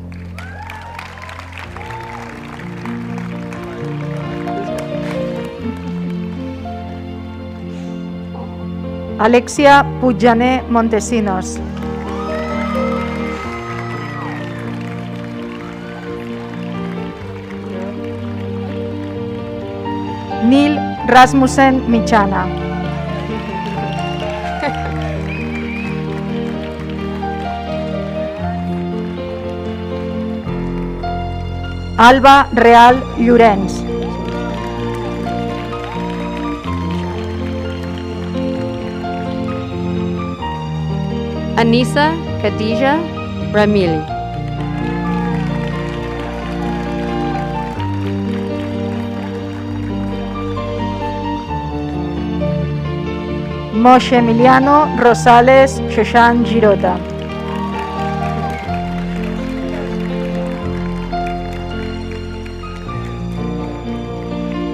Alexia Pujané Montesinos. Neil Rasmussen Michana. Alba Real Llorenç. Anissa Khadija Ramili. Moshe Emiliano Rosales Shoshan Girota.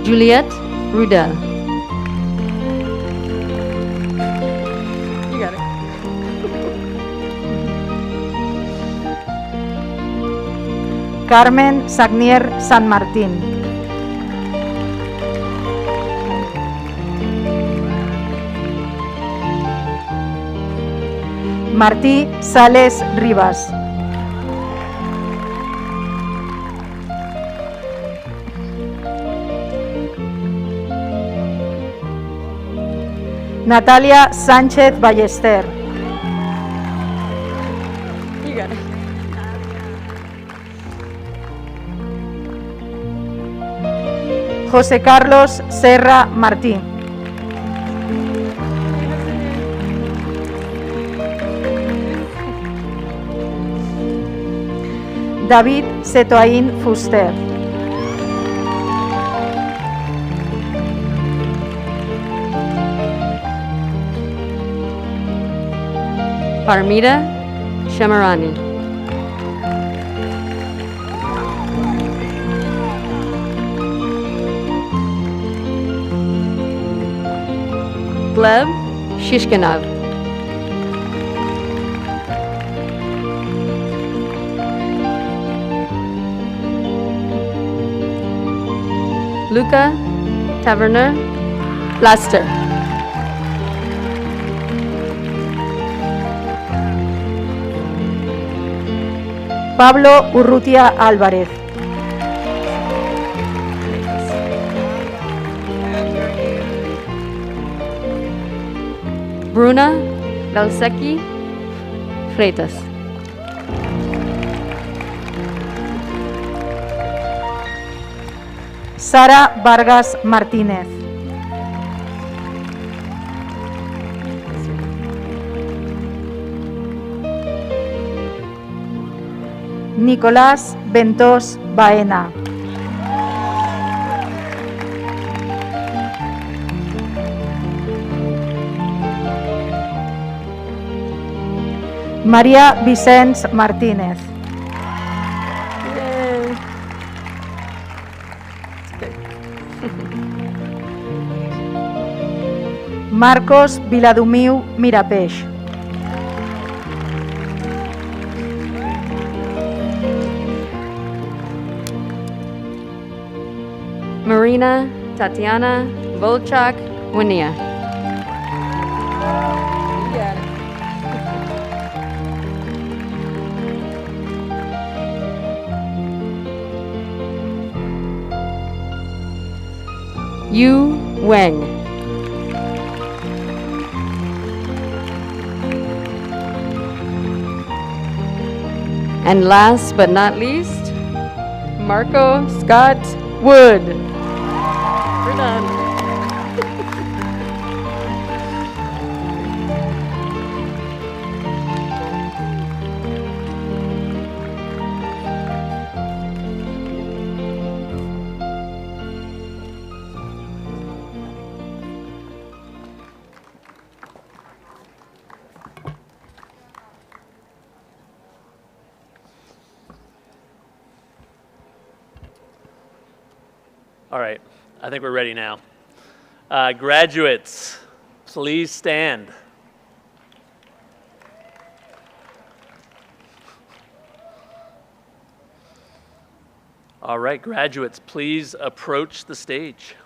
Juliette Rudel. You got it. Carmen Sagnier San Martín. Martí Sales Rivas. Natalia Sánchez Ballester. You got it. José Carlos Serra Martín. David Setoain Fuster. Parmita Shamarani. Gleb Shishkinov. Luca Taverner Laster. Pablo Urrutia Álvarez. Bruna Belsecki Freitas. Sara Vargas Martínez. Nicolás Ventos Baena. María Vicens Martínez. Marcos Viladumiu Mirapeix. Marina Tatiana Volchak Winia. Yu Weng. And last but not least, Marco Scott Wood. We're done. All right, I think we're ready now. Graduates, please stand. All right, graduates, please approach the stage.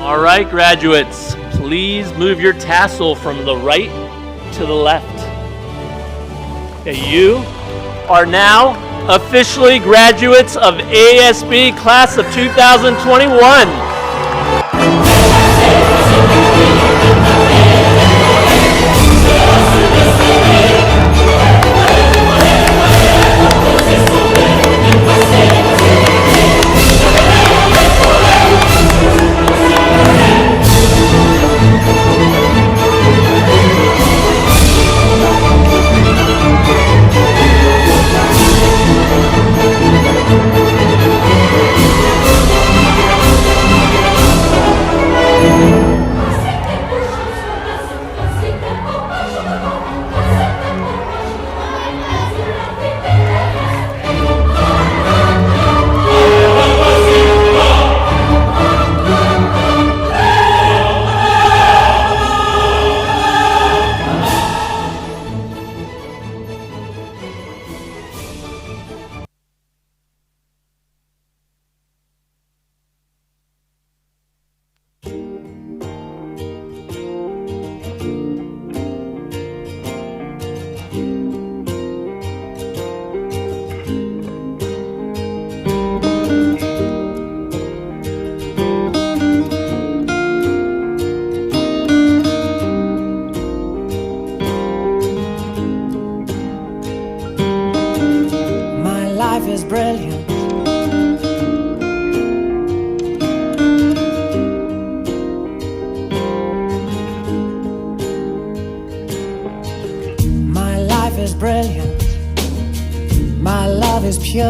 All right, graduates, please move your tassel from the right to the left. Okay, you are now officially graduates of ASB class of 2021. is brilliant. My life is brilliant. My love is pure.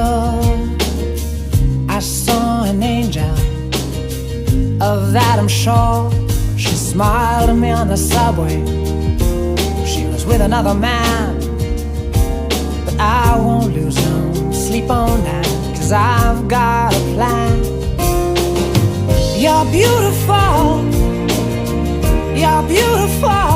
I saw an angel, of that I'm sure. She smiled at me on the subway. She was with another man, but I won't lose no sleep on that, 'cause I've got a plan. You're beautiful. You're beautiful.